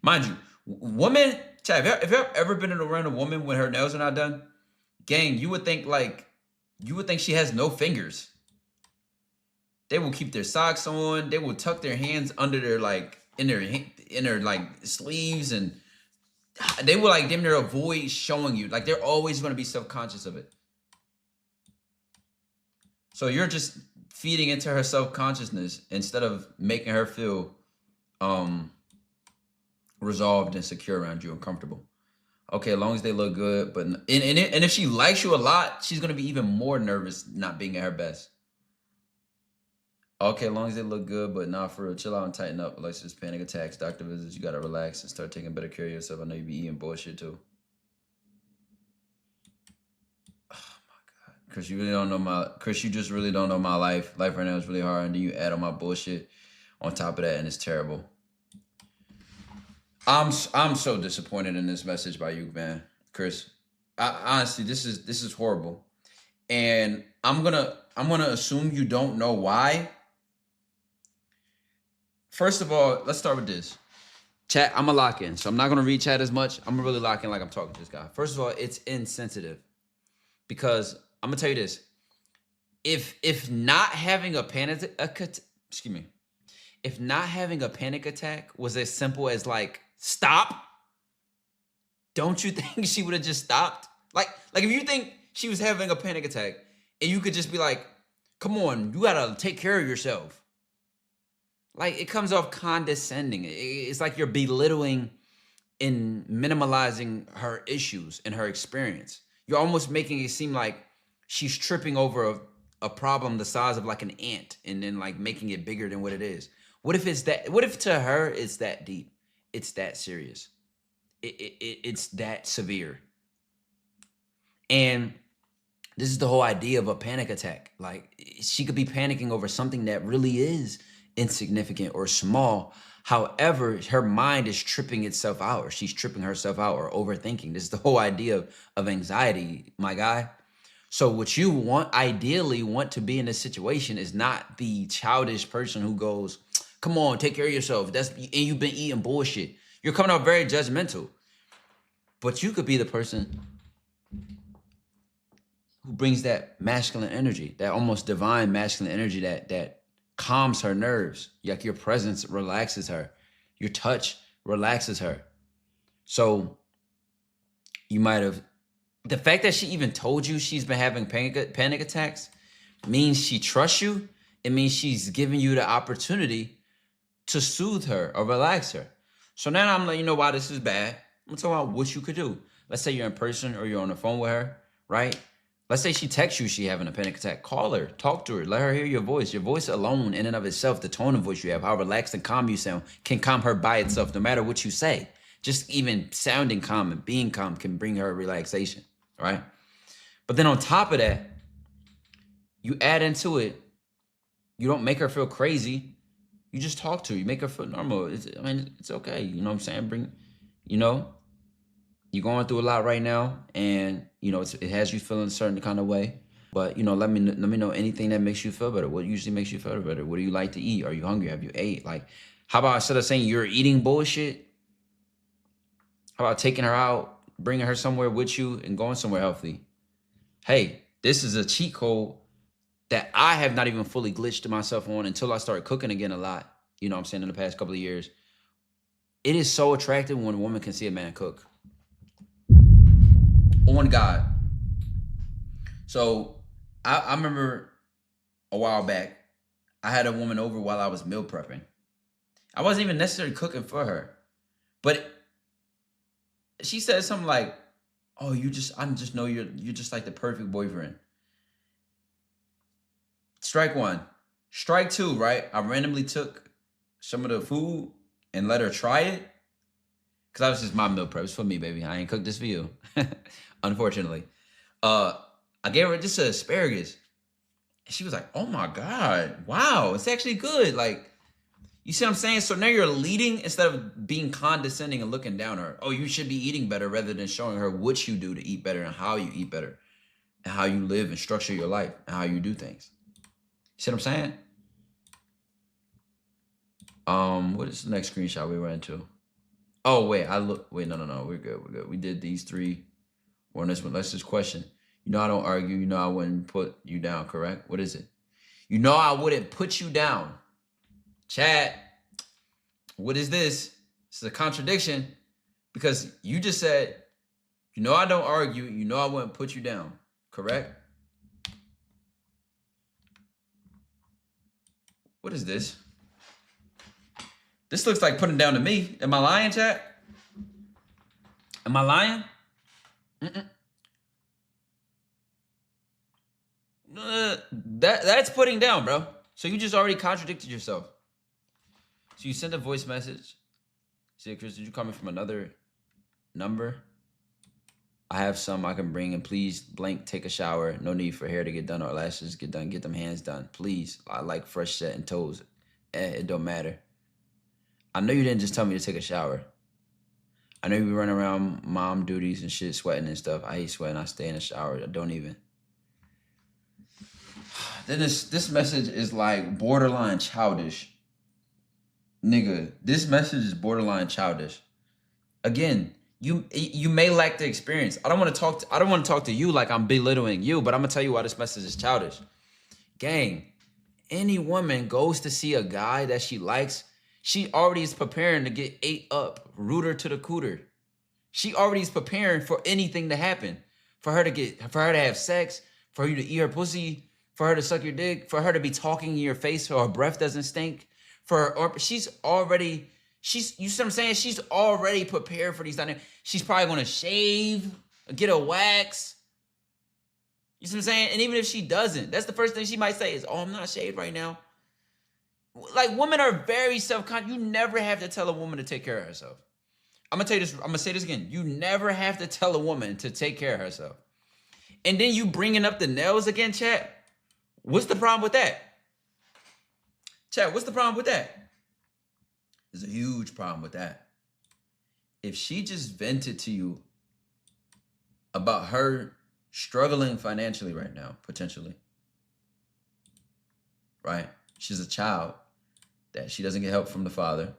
Mind you, women, Chad, if you've ever been around a woman when her nails are not done, gang, you would think she has no fingers. They will keep their socks on. They will tuck their hands under their, like, in their like sleeves, and they will like damn near avoid showing you. Like, they're always going to be self-conscious of it. So you're just feeding into her self-consciousness instead of making her feel resolved and secure around you and comfortable. Okay, as long as they look good, but and if she likes you a lot, she's gonna be even more nervous not being at her best. Okay, as long as they look good, but not for real. Chill out and tighten up. Like, just panic attacks, doctor visits. You gotta relax and start taking better care of yourself. I know you be eating bullshit too. Chris, you really don't know Chris, you just really don't know my life. Life right now is really hard, and then you add on my bullshit on top of that, and it's terrible. I'm so disappointed in this message by you, man, Chris. Honestly, this is horrible, and I'm gonna assume you don't know why. First of all, let's start with this. Chat, I'm gonna lock in, so I'm not gonna read chat as much. I'm gonna really lock in like I'm talking to this guy. First of all, it's insensitive because I'm gonna tell you this: if not having a panic attack was as simple as like stop, don't you think she would have just stopped? Like if you think she was having a panic attack and you could just be like, come on, you gotta take care of yourself. Like, it comes off condescending. It's like you're belittling and minimalizing her issues and her experience. You're almost making it seem like she's tripping over a problem the size of like an ant and then like making it bigger than what it is. What if to her it's that deep? It's that serious. It's that severe. And this is the whole idea of a panic attack. Like, she could be panicking over something that really is insignificant or small. However, her mind is tripping itself out, or she's tripping herself out, or overthinking. This is the whole idea of anxiety, my guy. So what you ideally want to be in this situation is not the childish person who goes, come on, take care of yourself. And you've been eating bullshit. You're coming out very judgmental. But you could be the person who brings that masculine energy, that almost divine masculine energy that calms her nerves. Like, your presence relaxes her. Your touch relaxes her. So you might have, the fact that she even told you she's been having panic attacks means she trusts you. It means she's giving you the opportunity to soothe her or relax her. So now I'm letting you know why this is bad. I'm talking about what you could do. Let's say you're in person or you're on the phone with her, right? Let's say she texts you, she having a panic attack. Call her, talk to her, let her hear your voice. Your voice alone, in and of itself, the tone of voice you have, how relaxed and calm you sound, can calm her by itself, no matter what you say. Just even sounding calm and being calm can bring her relaxation, right? But then on top of that, you add into it, you don't make her feel crazy. You just talk to her. You make her feel normal. It's okay. You know what I'm saying? You're going through a lot right now, and it has you feeling a certain kind of way. But let me know anything that makes you feel better. What usually makes you feel better? What do you like to eat? Are you hungry? Have you ate? Like, how about instead of saying you're eating bullshit, how about taking her out, bringing her somewhere with you, and going somewhere healthy? Hey, this is a cheat code that I have not even fully glitched myself on until I started cooking again a lot. You know what I'm saying? In the past couple of years, it is so attractive when a woman can see a man cook. On God. So I remember a while back, I had a woman over while I was meal prepping. I wasn't even necessarily cooking for her, but she said something like, "Oh, I just know you're just like the perfect boyfriend." Strike one. Strike two, right? I randomly took some of the food and let her try it. Because that was just my meal prep. It's for me, baby. I ain't cooked this for you. Unfortunately. I gave her just an asparagus. And she was like, oh my God. Wow, it's actually good. Like, you see what I'm saying? So now you're leading instead of being condescending and looking down on her. Oh, you should be eating better, rather than showing her what you do to eat better and how you eat better and how you live and structure your life and how you do things. You see what I'm saying? What is the next screenshot we went to? Oh, wait, no, we're good. We did these three. We're on this one. Let's just question. I don't argue. I wouldn't put you down, correct? What is it? I wouldn't put you down. Chat, what is this? This is a contradiction, because you just said, I don't argue. I wouldn't put you down, correct? What is this? This looks like putting down to me. Am I lying, chat? Am I lying? That's putting down, bro. So you just already contradicted yourself. So you sent a voice message. Say, Chris, did you call me from another number? I have some I can bring, and please, blank, take a shower. No need for hair to get done or lashes get done. Get them hands done, please. I like fresh set and toes. It don't matter. I know you didn't just tell me to take a shower. I know you be running around mom duties and shit, sweating and stuff. I hate sweating. I stay in the shower. I don't even. Then this message is like borderline childish. Nigga, this message is borderline childish. Again, you may lack the experience. I don't want to talk to you like I'm belittling you, but I'm gonna tell you why this message is childish. Gang, any woman goes to see a guy that she likes, she already is preparing to get ate up, rooter to the cooter. She already is preparing for anything to happen. For her to have sex, for you to eat her pussy, for her to suck your dick, for her to be talking in your face so her breath doesn't stink. You see what I'm saying? She's already prepared for these dynamics. She's probably gonna shave, get a wax. You see what I'm saying? And even if she doesn't, that's the first thing she might say is, oh, I'm not shaved right now. Like, women are very self-conscious. You never have to tell a woman to take care of herself. I'm gonna say this again. You never have to tell a woman to take care of herself. And then you bringing up the nails again, chat. What's the problem with that? Chat, what's the problem with that? There's a huge problem with that. If she just vented to you about her struggling financially right now, potentially, right? She's a child that she doesn't get help from the father.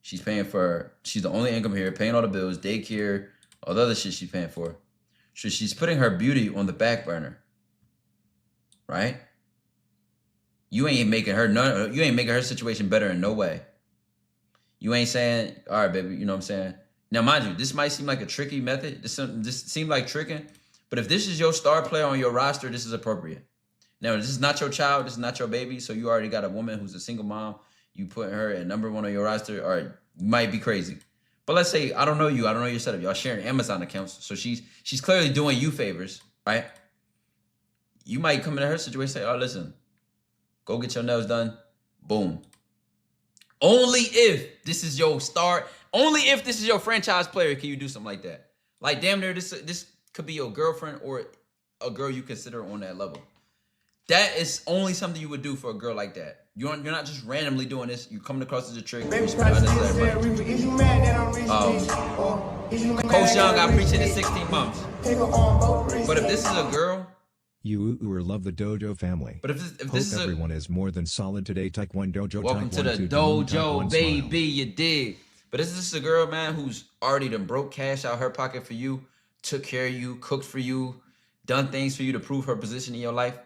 She's the only income here, paying all the bills, daycare, all the other shit she's paying for. So she's putting her beauty on the back burner, right? You ain't making her situation better in no way. You ain't saying, all right, baby, you know what I'm saying? Now, mind you, this might seem like a tricky method. This seems like tricking, but if this is your star player on your roster, this is appropriate. Now, this is not your child. This is not your baby. So you already got a woman who's a single mom. You put her at number one on your roster. All right, you might be crazy. But let's say, I don't know you. I don't know your setup. Y'all sharing Amazon accounts. So she's clearly doing you favors, right? You might come into her situation and say, oh, listen, go get your nails done. Boom. Only if this is your star, only if this is your franchise player can you do something like that. Like, damn near, this could be your girlfriend or a girl you consider on that level. That is only something you would do for a girl like that. You're not just randomly doing this. You're coming across as a trick. Coach Young, I appreciate the 16 months. But if this is a girl, you love the Dojo family. But if this is everyone is more than solid today. Taekwondo Dojo. Welcome to the dojo, baby. You dig? But if this is a girl, man, who's already done broke cash out her pocket for you, took care of you, cooked for you, done things for you to prove her position in your life.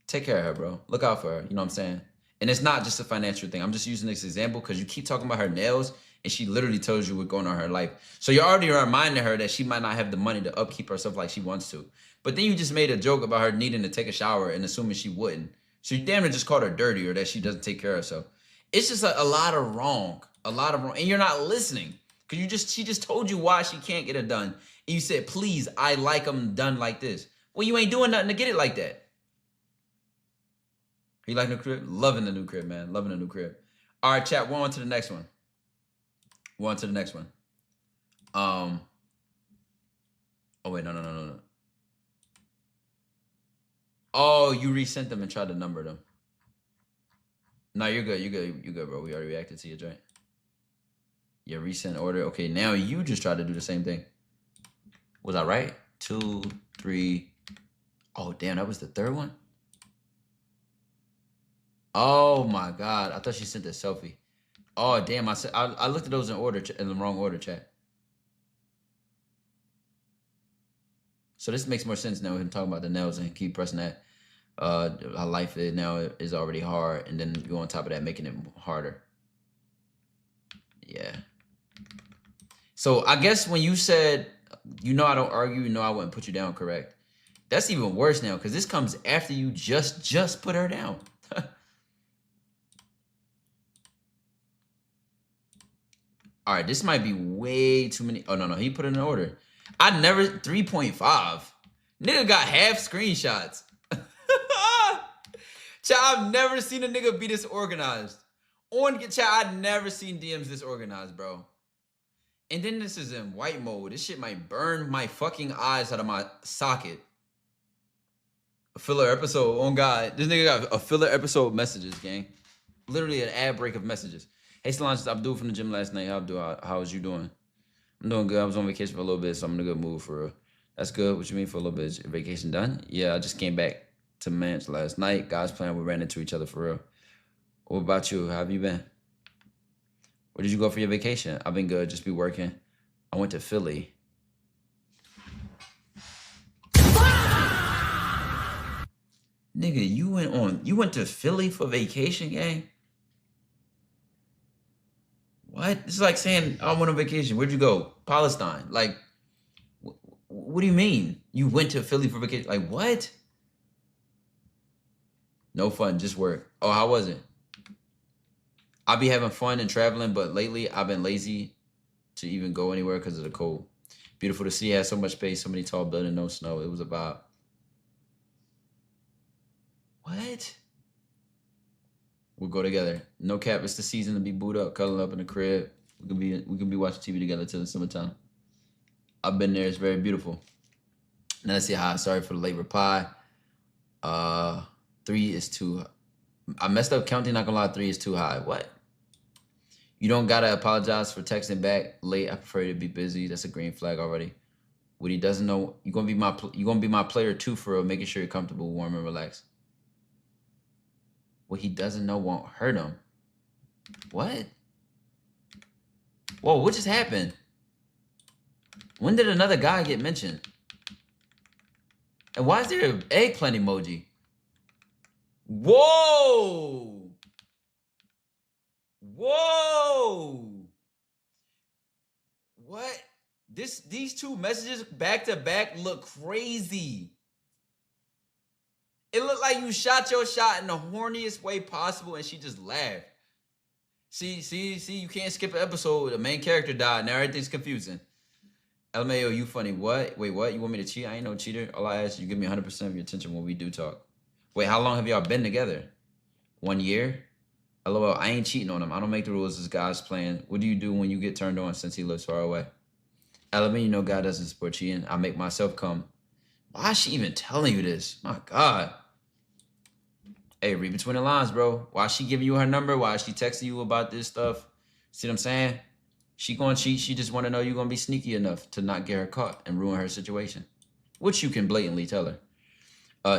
Take care of her, bro. Look out for her. You know what I'm saying? And it's not just a financial thing. I'm just using this example because you keep talking about her nails and she literally tells you what's going on in her life. So you're already reminding her that she might not have the money to upkeep herself like she wants to. But then you just made a joke about her needing to take a shower and assuming she wouldn't. So you damn near just called her dirty or that she doesn't take care of herself. It's just a lot of wrong. And you're not listening because she just told you why she can't get it done. And you said, please, I like them done like this. Well, you ain't doing nothing to get it like that. You like new crib? Loving the new crib, man. Loving the new crib. All right, chat. We're on to the next one. Oh, wait. No. Oh, you resent them and tried to number them. No, you're good. You good, bro. We already reacted to your joint. Yeah, resend order. Okay, now you just tried to do the same thing. Was I right? 2, 3. Oh, damn. That was the third one? Oh my God! I thought she sent a selfie. Oh damn! I looked at those in the wrong order, chat. So this makes more sense now. We can talk about the nails and keep pressing that. How life is now is already hard, and then you on top of that making it harder. Yeah. So I guess when you said, I don't argue, I wouldn't put you down, correct? That's even worse now because this comes after you just put her down. All right, this might be way too many. Oh, no, he put it in order. 3.5. Nigga got half screenshots. Child, I've never seen a nigga be this organized. Child, I've never seen DMs this organized, bro. And then this is in white mode. This shit might burn my fucking eyes out of my socket. A filler episode, on God. This nigga got a filler episode messages, gang. Literally an ad break of messages. Hey, Solange, it's Abdul from the gym last night. How was you doing? I'm doing good. I was on vacation for a little bit, so I'm in a good mood for real. That's good. What you mean for a little bit? Is your vacation done? Yeah, I just came back to Manch last night. God's plan, we ran into each other for real. What about you? How have you been? Where did you go for your vacation? I've been good. Just be working. I went to Philly. Nigga, you went to Philly for vacation, gang? What? It's like saying I went on vacation. Where'd you go? Palestine. Like, what do you mean? You went to Philly for vacation? Like, what? No fun, just work. Oh, how was it? I be having fun and traveling, but lately I've been lazy to even go anywhere because of the cold. Beautiful to see. Had so much space, so many tall buildings, no snow. It was a vibe. What? We'll go together. No cap. It's the season to be booed up, cuddled up in the crib. We can be watching TV together till the summertime. I've been there. It's very beautiful. Now let's see how. Sorry for the late reply. 3 is too. I messed up counting. Not gonna lie. 3 is too high. What? You don't gotta apologize for texting back late. I prefer you to be busy. That's a green flag already. What he doesn't know, you're gonna be my player too for real. Making sure you're comfortable, warm, and relaxed. What he doesn't know won't hurt him. What? Whoa, what just happened? When did another guy get mentioned? And why is there an eggplant emoji? Whoa! Whoa! What? These two messages back to back look crazy. It looked like you shot your shot in the horniest way possible and she just laughed. See, you can't skip an episode. The main character died. Now everything's confusing. LMAO, you funny. What? Wait, what? You want me to cheat? I ain't no cheater. All I ask you, give me 100% of your attention when we do talk. Wait, how long have y'all been together? 1 year? LOL, I ain't cheating on him. I don't make the rules. This God's plan. What do you do when you get turned on since he lives far away? LMAO, you know God doesn't support cheating. I make myself come. Why is she even telling you this? My God. Hey, read between the lines, bro. Why is she giving you her number? Why is she texting you about this stuff? See what I'm saying? She gonna cheat. She just want to know you're gonna be sneaky enough to not get her caught and ruin her situation, which you can blatantly tell her.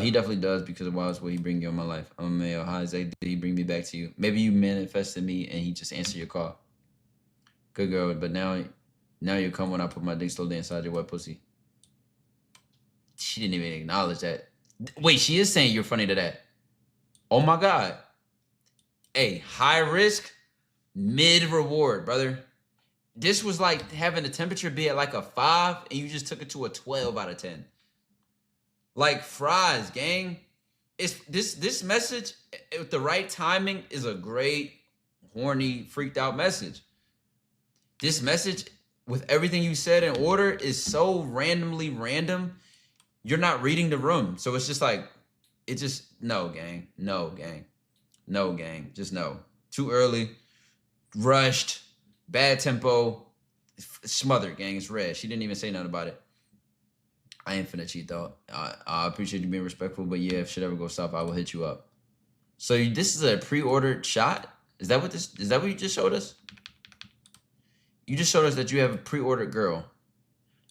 He definitely does because of why it's what he bring you in my life. I'm a male. How Zay, did he bring me back to you? Maybe you manifested me and he just answered your call. Good girl, but now you come when I put my dick slowly inside your wet pussy. She didn't even acknowledge that. Wait, she is saying you're funny to that. Oh my God. Hey, high risk, mid reward, brother. This was like having the temperature be at like a 5 and you just took it to a 12 out of 10. Like fries, gang. It's this message with the right timing is a great, horny, freaked out message. This message with everything you said in order is so randomly random. You're not reading the room. So it's just like, no, gang. No, gang. No, gang. Just no. Too early. Rushed. Bad tempo. Smothered, gang. It's red. She didn't even say nothing about it. I ain't finna cheat, though. I appreciate you being respectful, but yeah, if shit ever goes south, I will hit you up. So this is a pre-ordered shot? Is that what you just showed us? You just showed us that you have a pre-ordered girl.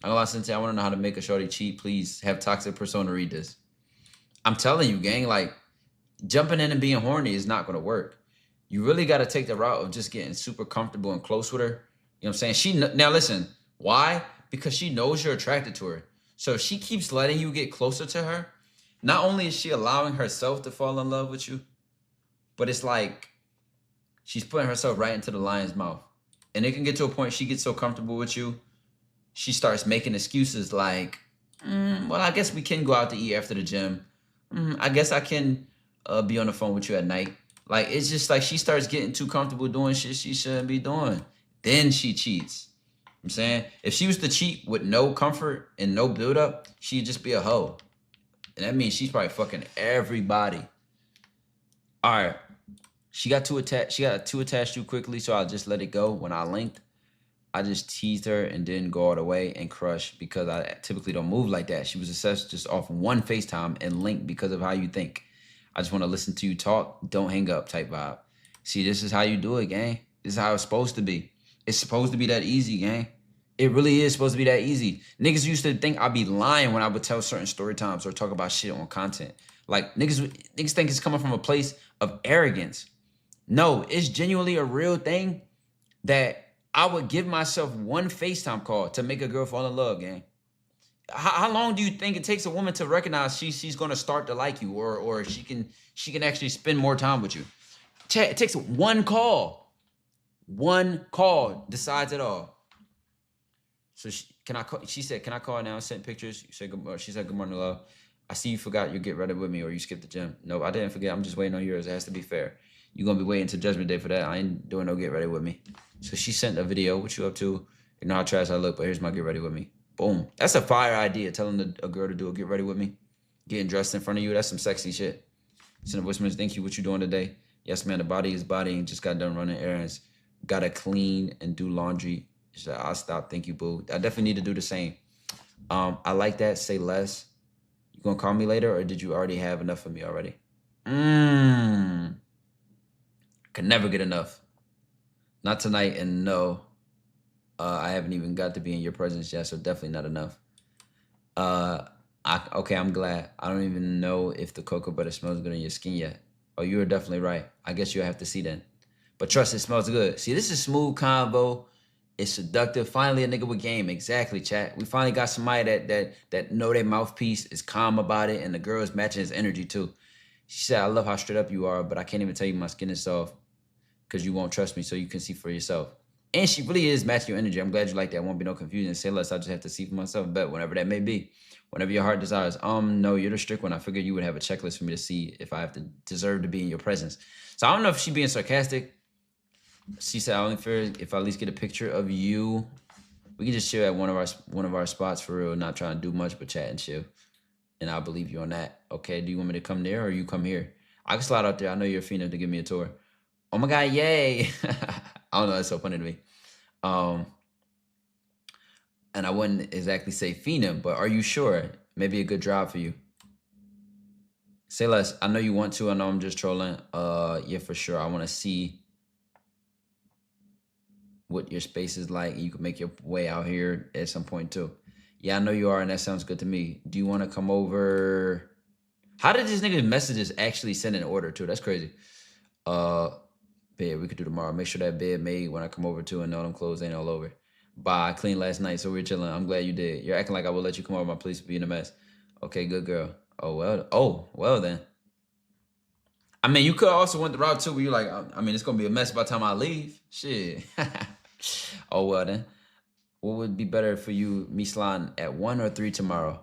I'm gonna lie, Sensei, I wanna know how to make a shorty cheat. Please have Toxic Persona read this. I'm telling you, gang, like, jumping in and being horny is not gonna work. You really gotta take the route of just getting super comfortable and close with her. You know what I'm saying? Now listen, why? Because she knows you're attracted to her. So if she keeps letting you get closer to her, not only is she allowing herself to fall in love with you, but it's like she's putting herself right into the lion's mouth. And it can get to a point she gets so comfortable with you, she starts making excuses like, well, I guess we can go out to eat after the gym. I guess I can be on the phone with you at night. Like, it's just like she starts getting too comfortable doing shit she shouldn't be doing. Then she cheats. I'm saying, if she was to cheat with no comfort and no build-up, she'd just be a hoe. And that means she's probably fucking everybody. All right. She got too attached too quickly, so I just let it go. When I linked, I just teased her and didn't go all the way and crush because I typically don't move like that. She was obsessed just off one FaceTime and linked because of how you think. I just want to listen to you talk. Don't hang up type vibe. See, this is how you do it, gang. This is how it's supposed to be. It's supposed to be that easy, gang. It really is supposed to be that easy. Niggas used to think I'd be lying when I would tell certain story times or talk about shit on content. Like niggas think it's coming from a place of arrogance. No, it's genuinely a real thing that I would give myself one FaceTime call to make a girl fall in love, gang. How long do you think it takes a woman to recognize she's gonna start to like you, or she can actually spend more time with you? It takes one call. One call decides it all. So she said, can I call now? I sent pictures. She said, good morning, love. I see you forgot you get ready with me or you skipped the gym. No, I didn't forget. I'm just waiting on yours. It has to be fair. You're going to be waiting till Judgment Day for that. I ain't doing no get ready with me. So she sent a video. What you up to? You know how trash I look, but here's my get ready with me. Boom. That's a fire idea, telling a girl to do a get ready with me. Getting dressed in front of you. That's some sexy shit. Send a voice message. Thank you. What you doing today? Yes, man. The body is bodying. Just got done running errands. Got to clean and do laundry. She said, I'll stop. Thank you, boo. I definitely need to do the same. I like that. Say less. You gonna call me later, or did you already have enough of me already? Can never get enough. Not tonight, and no. I haven't even got to be in your presence yet, so definitely not enough. Okay, I'm glad. I don't even know if the cocoa butter smells good on your skin yet. Oh, you are definitely right. I guess you'll have to see then. But trust, it smells good. See, this is smooth convo. It's seductive. Finally, a nigga with game. Exactly, chat. We finally got somebody that know their mouthpiece, is calm about it, and the girl is matching his energy too. She said, I love how straight up you are, but I can't even tell you my skin is soft because you won't trust me, so you can see for yourself. And she really is matching your energy. I'm glad you like that. Won't be no confusion. Say less. I just have to see for myself. Bet whenever that may be. Whenever your heart desires. No, you're the strict one. I figured you would have a checklist for me to see if I have to deserve to be in your presence. So I don't know if she being sarcastic. She said, I only fear if I at least get a picture of you. We can just chill at one of our spots for real. Not trying to do much but chat and chill. And I'll believe you on that. Okay, do you want me to come there or you come here? I can slide out there. I know you're a fiend to give me a tour. Oh my God, yay. I don't know, that's so funny to me. And I wouldn't exactly say phenom, but are you sure? Maybe a good drive for you. Say less. I know you want to. I know I'm just trolling. Yeah, for sure. I want to see what your space is like. You can make your way out here at some point too. Yeah, I know you are, and that sounds good to me. Do you want to come over? How did this nigga's messages actually send an order too? That's crazy. Bed, we could do tomorrow. Make sure that bed made when I come over too, and all them clothes ain't all over. Bye. I cleaned last night, so we're chilling. I'm glad you did. You're acting like I would let you come over. My place would be in a mess. Okay, good girl. Oh, well then. I mean, you could also went the route too where you're like, I mean, it's going to be a mess by the time I leave. Shit. Oh, well then. What would be better for you, me sliding at 1 or 3 tomorrow?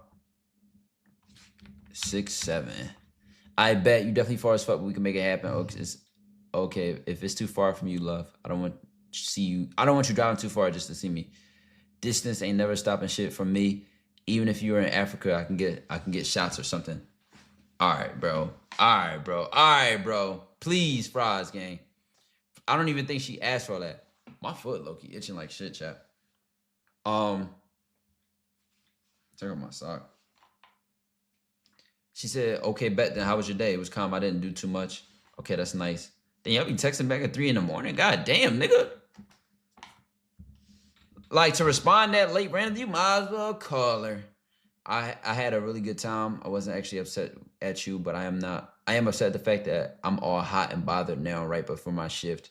6, 7. I bet you definitely far as fuck, but we can make it happen. Okay, if it's too far from you, love, I don't want you driving too far just to see me. Distance ain't never stopping shit from me. Even if you were in Africa, I can get shots or something. All right, bro. Please, fries gang. I don't even think she asked for all that. My foot low-key itching like shit, chap. Take off my sock. She said, okay, bet then. How was your day? It was calm. I didn't do too much. Okay, that's nice. Then y'all be texting back at 3 in the morning. God damn, nigga. Like, to respond that late randomly, you might as well call her. I had a really good time. I wasn't actually upset at you, but I am upset at the fact that I'm all hot and bothered now right before my shift.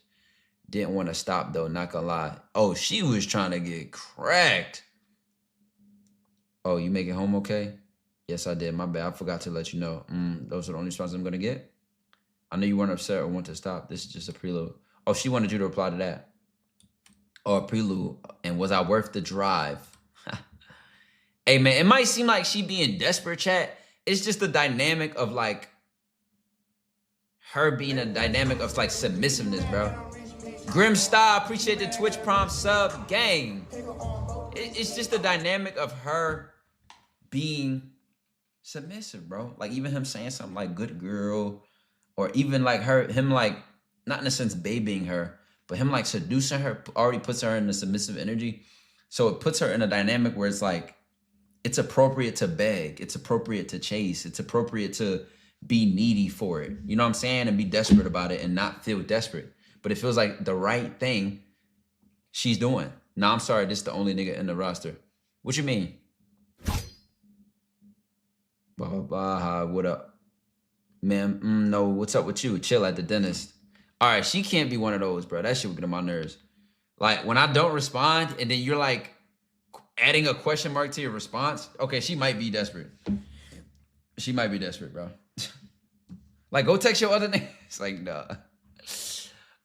Didn't want to stop, though, not gonna lie. Oh, she was trying to get cracked. Oh, you make it home okay? Yes, I did. My bad. I forgot to let you know. Those are the only responses I'm gonna get? I know you weren't upset or want to stop. This is just a prelude. Oh, she wanted you to reply to that. Or a prelude. And was I worth the drive? Hey, man, it might seem like she being desperate, chat. It's just the dynamic of, like, her being a dynamic of, like, submissiveness, bro. Grim Star, appreciate the Twitch Prompt sub. Gang. It's just the dynamic of her being submissive, bro. Like, even him saying something like, good girl. Or even, like, him, like, not in a sense babying her, but him, like, seducing her already puts her in a submissive energy. So it puts her in a dynamic where it's, like, it's appropriate to beg. It's appropriate to chase. It's appropriate to be needy for it. You know what I'm saying? And be desperate about it and not feel desperate. But it feels like the right thing she's doing. Nah, I'm sorry. This is the only nigga in the roster. What you mean? Baha, what up? Man, no, what's up with you? Chill at the dentist. All right, she can't be one of those, bro. That shit would get on my nerves. Like, when I don't respond, and then you're like adding a question mark to your response. Okay, she might be desperate. She might be desperate, bro. Like, go text your other name. It's like, nah.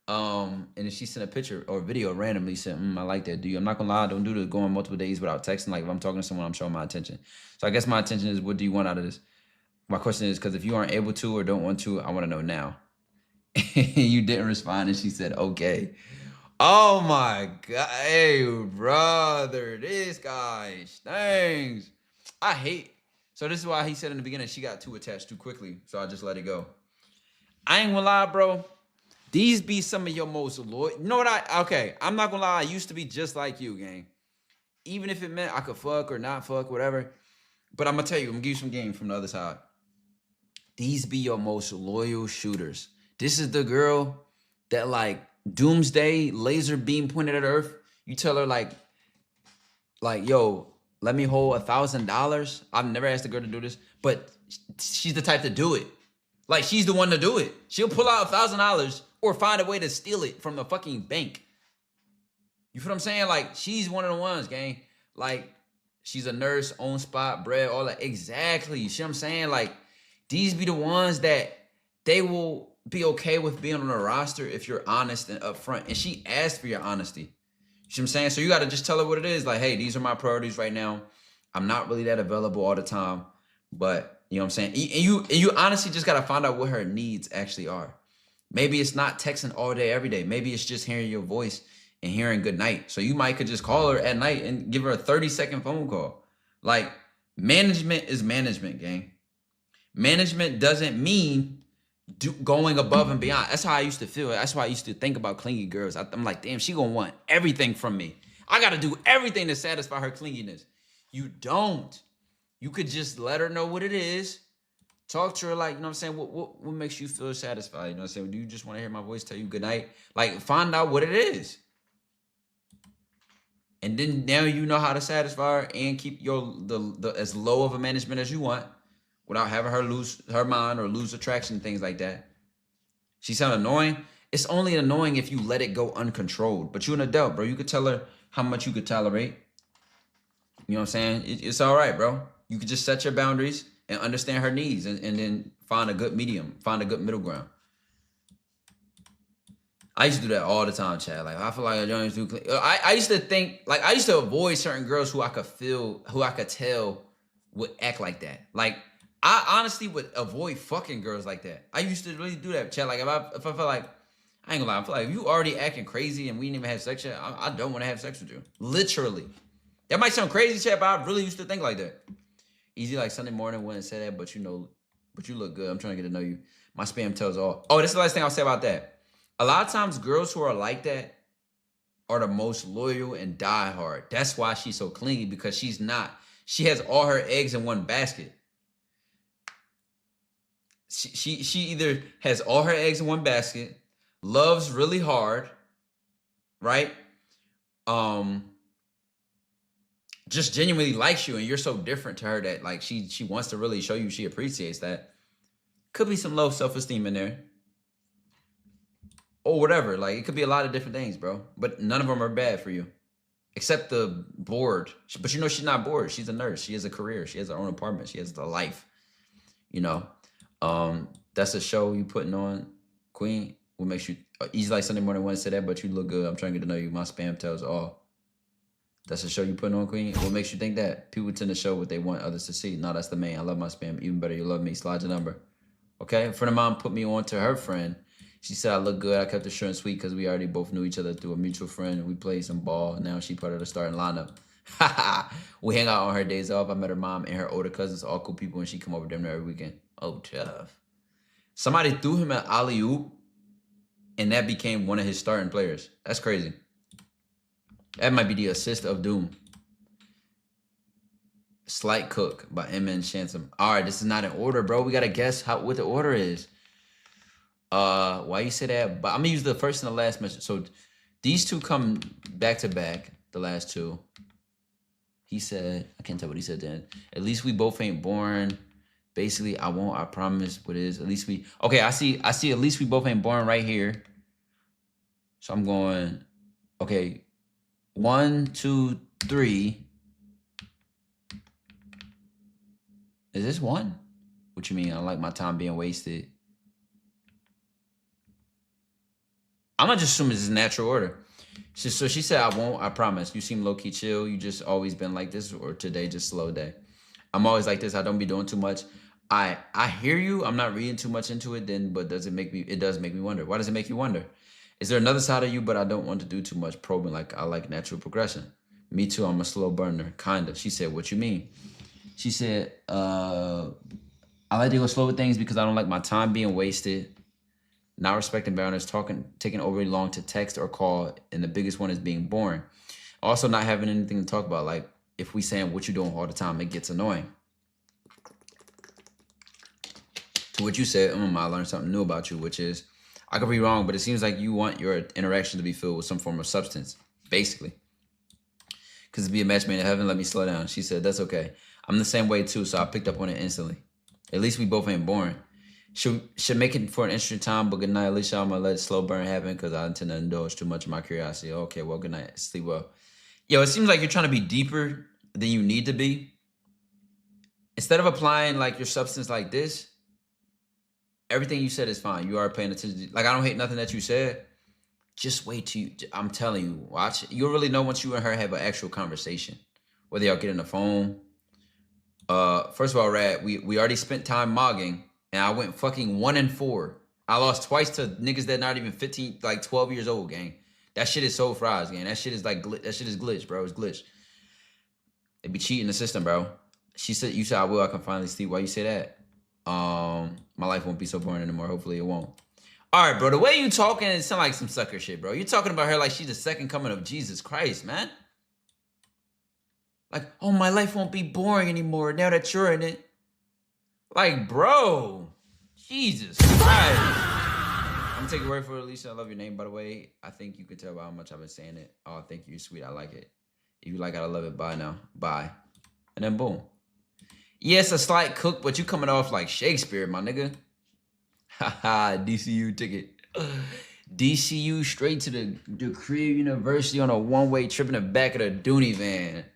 And then she sent a picture or video randomly, said, I like that. I'm not gonna lie, don't do this going multiple days without texting. Like, if I'm talking to someone, I'm showing my attention. So I guess my attention is, what do you want out of this? My question is, because if you aren't able to or don't want to, I want to know now. You didn't respond, and she said, okay. Oh my God. Hey, brother, this guy stinks. I hate. So this is why he said in the beginning she got too attached too quickly. So I just let it go. I ain't gonna lie, bro. These be some of your most loyal. You know what okay, I'm not gonna lie. I used to be just like you, gang. Even if it meant I could fuck or not fuck, whatever. But I'm gonna tell you, I'm gonna give you some game from the other side. These be your most loyal shooters. This is the girl that, like, doomsday laser beam pointed at Earth. You tell her like, yo, let me hold $1,000. I've never asked a girl to do this, but she's the type to do it. Like, she's the one to do it. She'll pull out $1,000 or find a way to steal it from the fucking bank. You feel what I'm saying? Like, she's one of the ones, gang. Like, she's a nurse, own spot, bread, all that. Exactly. You see what I'm saying? Like, these be the ones that they will be okay with being on a roster if you're honest and upfront. And she asked for your honesty. You see what I'm saying? So you got to just tell her what it is. Like, hey, these are my priorities right now. I'm not really that available all the time. But, you know what I'm saying? And you honestly just got to find out what her needs actually are. Maybe it's not texting all day, every day. Maybe it's just hearing your voice and hearing good night. So you might could just call her at night and give her a 30-second phone call. Like, management is management, gang. Management doesn't mean going above and beyond. That's how I used to feel. That's why I used to think about clingy girls. I'm like, damn, she gonna want everything from me. I gotta do everything to satisfy her clinginess. You don't. You could just let her know what it is. Talk to her like, you know what I'm saying? What makes you feel satisfied? You know what I'm saying? Do you just want to hear my voice tell you good night? Like, find out what it is. And then now you know how to satisfy her and keep the as low of a management as you want, without having her lose her mind or lose attraction, things like that. She sound annoying. It's only annoying if you let it go uncontrolled. But you're an adult, bro. You could tell her how much you could tolerate. You know what I'm saying? It's all right, bro. You could just set your boundaries and understand her needs and then find a good medium, find a good middle ground. I used to do that all the time, Chad. Like, I feel like I don't do clean. I used to think, like, I used to avoid certain girls who I could tell would act like that. Like, I honestly would avoid fucking girls like that. I used to really do that, Chad. Like, if I felt like, I ain't gonna lie, I feel like if you already acting crazy and we didn't even have sex yet, I don't want to have sex with you. Literally. That might sound crazy, Chad, but I really used to think like that. Easy like Sunday morning wouldn't say that, but you look good. I'm trying to get to know you. My spam tells all. Oh, this is the last thing I'll say about that. A lot of times girls who are like that are the most loyal and die hard. That's why she's so clingy, because she's not. She has all her eggs in one basket. She either has all her eggs in one basket, loves really hard, right? Just genuinely likes you, and you're so different to her that, like, she wants to really show you she appreciates that. Could be some low self-esteem in there. Or whatever. Like, it could be a lot of different things, bro. But none of them are bad for you. Except the bored. But you know she's not bored. She's a nurse. She has a career. She has her own apartment. She has the life. You know? That's a show you putting on, Queen. What makes you... Easy like Sunday morning when I say that, but you look good. I'm trying to get to know you. My spam tells all. That's a show you putting on, Queen? What makes you think that? People tend to show what they want others to see. No, that's the main. I love my spam. Even better, you love me. Slide your number. Okay? A friend of mine put me on to her friend. She said I look good. I kept it short and sweet because we already both knew each other through a mutual friend. And we played some ball. Now she part of the starting lineup. We hang out on her days off. I met her mom and her older cousins, all cool people, and she come over to them every weekend. Oh, tough. Somebody threw him an alley-oop, and that became one of his starting players. That's crazy. That might be the assist of doom. Slight Cook by M.N. Shansom. All right, this is not in order, bro. We got to guess what the order is. Why you say that? But I'm going to use the first and the last message. So these two come back to back. the last two. He said, I can't tell what he said then. At least we both ain't born. Basically, I won't, I promise. What is, at least we, okay, I see at least we both ain't born right here. So I'm going, okay, 1, 2, 3. Is this 1? What you mean? I don't like my time being wasted. I'm gonna just assume this is natural order. So she said, I won't, I promise. You seem low-key chill. You just always been like this, or today just slow day. I'm always like this. I don't be doing too much. I hear you. I'm not reading too much into it then, but does it make me, it does make me wonder. Why does it make you wonder? Is there another side of you, but I don't want to do too much probing, like I like natural progression? Me too, I'm a slow burner, kind of. She said, what you mean? She said, I like to go slow with things because I don't like my time being wasted. Not respecting boundaries, taking overly long to text or call, and the biggest one is being boring. Also, not having anything to talk about, like if we saying what you doing all the time, it gets annoying. To what you said, I learned something new about you, which is, I could be wrong, but it seems like you want your interaction to be filled with some form of substance, basically. Because to be a match made in heaven, let me slow down. She said, that's okay. I'm the same way too, so I picked up on it instantly. At least we both ain't boring. Should make it for an interesting time, but good night, Alicia. I'm gonna let slow burn happen because I intend to indulge too much of my curiosity. Okay, well, good night. Sleep well. Yo, it seems like you're trying to be deeper than you need to be. Instead of applying like your substance like this, everything you said is fine. You are paying attention. Like, I don't hate nothing that you said. Just wait till I'm telling you, watch it. You'll really know once you and her have an actual conversation. Whether y'all get on the phone. First of all, Rad, we already spent time mogging. And I went fucking 1 and 4. I lost twice to niggas that not even 15, like 12 years old, gang. That shit is so fries, gang. That shit is like, that shit is glitch, bro. It's glitch. They be cheating the system, bro. She said, you said I will, I can finally sleep. Why you say that? My life won't be so boring anymore. Hopefully it won't. All right, bro. The way you talking, it sound like some sucker shit, bro. You're talking about her like she's the second coming of Jesus Christ, man. Like, oh, my life won't be boring anymore now that you're in it. Like, bro, Jesus Christ. I'm gonna take your word for it, Alicia. I love your name, by the way. I think you can tell by how much I've been saying it. Oh, thank you, sweet. I like it. If you like it, I love it. Bye now. Bye. And then boom. Yes, a slight cook, but you coming off like Shakespeare, my nigga. Haha, DCU ticket. DCU straight to the Crib University on a one-way trip in the back of the Dooney van.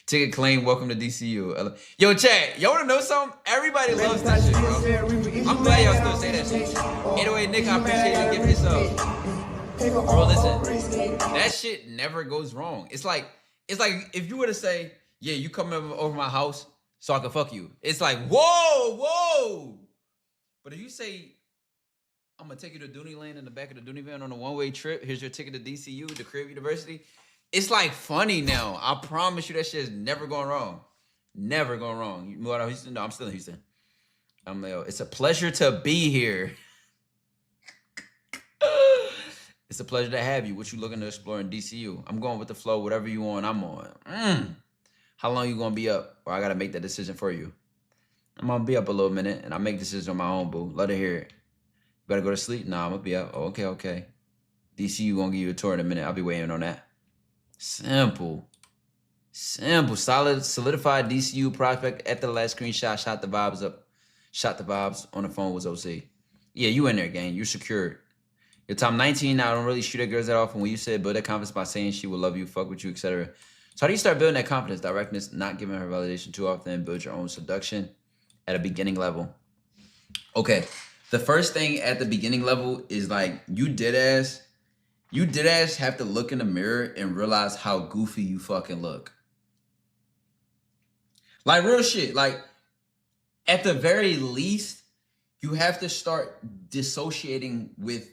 Ticket claim, welcome to DCU. Yo, chat, y'all wanna know something? Everybody loves that shit, bro. I'm glad y'all still say that shit. Anyway, Nick, I appreciate you giving this up. Bro, listen, that shit never goes wrong. It's like if you were to say, yeah, you coming over my house so I can fuck you. It's like, whoa. But if you say, I'm gonna take you to Dooney Lane in the back of the Dooney van on a one-way trip, here's your ticket to DCU, the Crib University. It's like funny now. I promise you that shit is never going wrong. Never going wrong. You moved out of Houston? No, I'm still in Houston. It's a pleasure to be here. It's a pleasure to have you. What you looking to explore in DCU? I'm going with the flow. Whatever you want, I'm on. How long you gonna be up? Or I gotta make that decision for you. I'm gonna be up a little minute, and I make decisions on my own, boo. Let her hear it. You better go to sleep? Nah, I'm gonna be up. Oh, okay. DCU gonna give you a tour in a minute. I'll be waiting on that. Simple. Solid, solidified DCU prospect at the last screenshot. Shot the vibes up. Shot the vibes on the phone was OC. Yeah, you in there, gang. You're secured. Your time 19 now. I don't really shoot at girls that often. When you said build that confidence by saying she will love you, fuck with you, etc. So how do you start building that confidence? Directness, not giving her validation too often. Build your own seduction at a beginning level. Okay. The first thing at the beginning level is like you dead ass have to look in the mirror and realize how goofy you fucking look. Like real shit. Like at the very least, you have to start dissociating with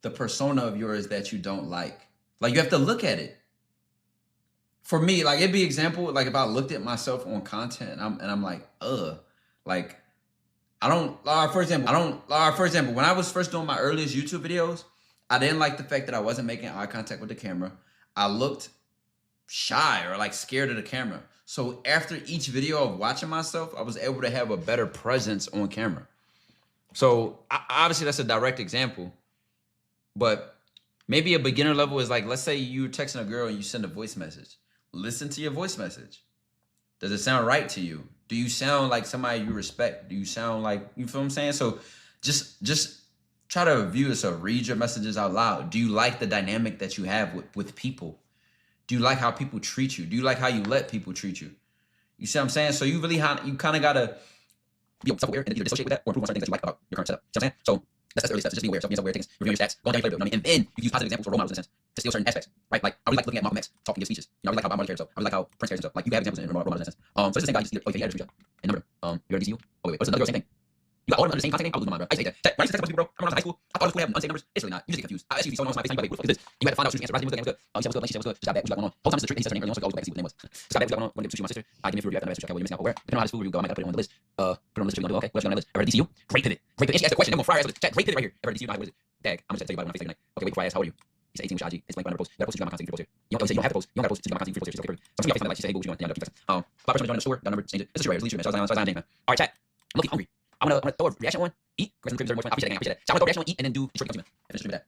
the persona of yours that you don't like. Like you have to look at it. For me, like it'd be example, like if I looked at myself on content and I'm like, like for example, when I was first doing my earliest YouTube videos, I didn't like the fact that I wasn't making eye contact with the camera. I looked shy or like scared of the camera. So after each video of watching myself, I was able to have a better presence on camera. So obviously that's a direct example, but maybe a beginner level is like, let's say you're texting a girl and you send a voice message. Listen to your voice message. Does it sound right to you? Do you sound like somebody you respect? Do you sound like, you feel what I'm saying? So just try to view it. So read your messages out loud. Do you like the dynamic that you have with people? Do you like how people treat you? Do you like how you let people treat you? You see what I'm saying? So you really you kind of got to be self-aware and either dissociate with that or improve on certain things that you like about your current setup. See what I'm saying? So that's the early steps. Just be aware. So being self-aware, things, reviewing your stats, going down your flavor. You know what I mean? And then you can use positive examples or role models in a sense to steal certain aspects, right? Like I really like looking at Malcolm X talking, give speeches. You know, I really like how Bob Marley carries himself. I really like how Prince carries himself. Like you have examples in role models in a sense. So it's the same guy. You see, he had a and number. You're at DCU. Oh wait, what's another girl? Same thing. You got all of them under the same contact name. I was losing my mind, bro. I used to hate that. When I used to text a bunch of people, bro, I remember in high school, I thought it was cool to have unsafe numbers. It's really not. You just get confused. I actually so long my face, you gotta wait, what the fuck is this? You had to find out who's answer. Rising was good, was good. He said what's good, she said what's good. Just got back, what's going on? Whole time it's the trick. He says her name, and also goes back and see what the name was. Just got back, what's going on? When to shoot my sister, I give me a review after the Chicago. You're missing out. Where? Depending on how this food review go, I might gotta put it on the list. Put it on the list. You're gonna do okay. What's going on the list? I read DCU. Great pivot. Great pivot. And she asked the question. I'm gonna fry her ass with the chat. Great pivot right here. I read DCU. Now what is it? Dag. I'm just gonna tell you about it when I face tonight. Okay, wait before I ask. How old are you? He said 18 with IG. It's blank, but I never post. You gotta post. You got my contact. You post here. You don't say you don't have to post. You don't gotta post. You got my contact. You post here. She's okay. Some people like she say, hey, boo, what you want? Yeah, I'm Bob Person joined the store. Got number. Change it. This is right. It's leisure, man. So I was on James, man. All right, chat. I'm looking hungry. I'm gonna throw a reaction on. Eat. I appreciate that. So I'm gonna throw a reaction on. Eat and then do the short man. Finish that.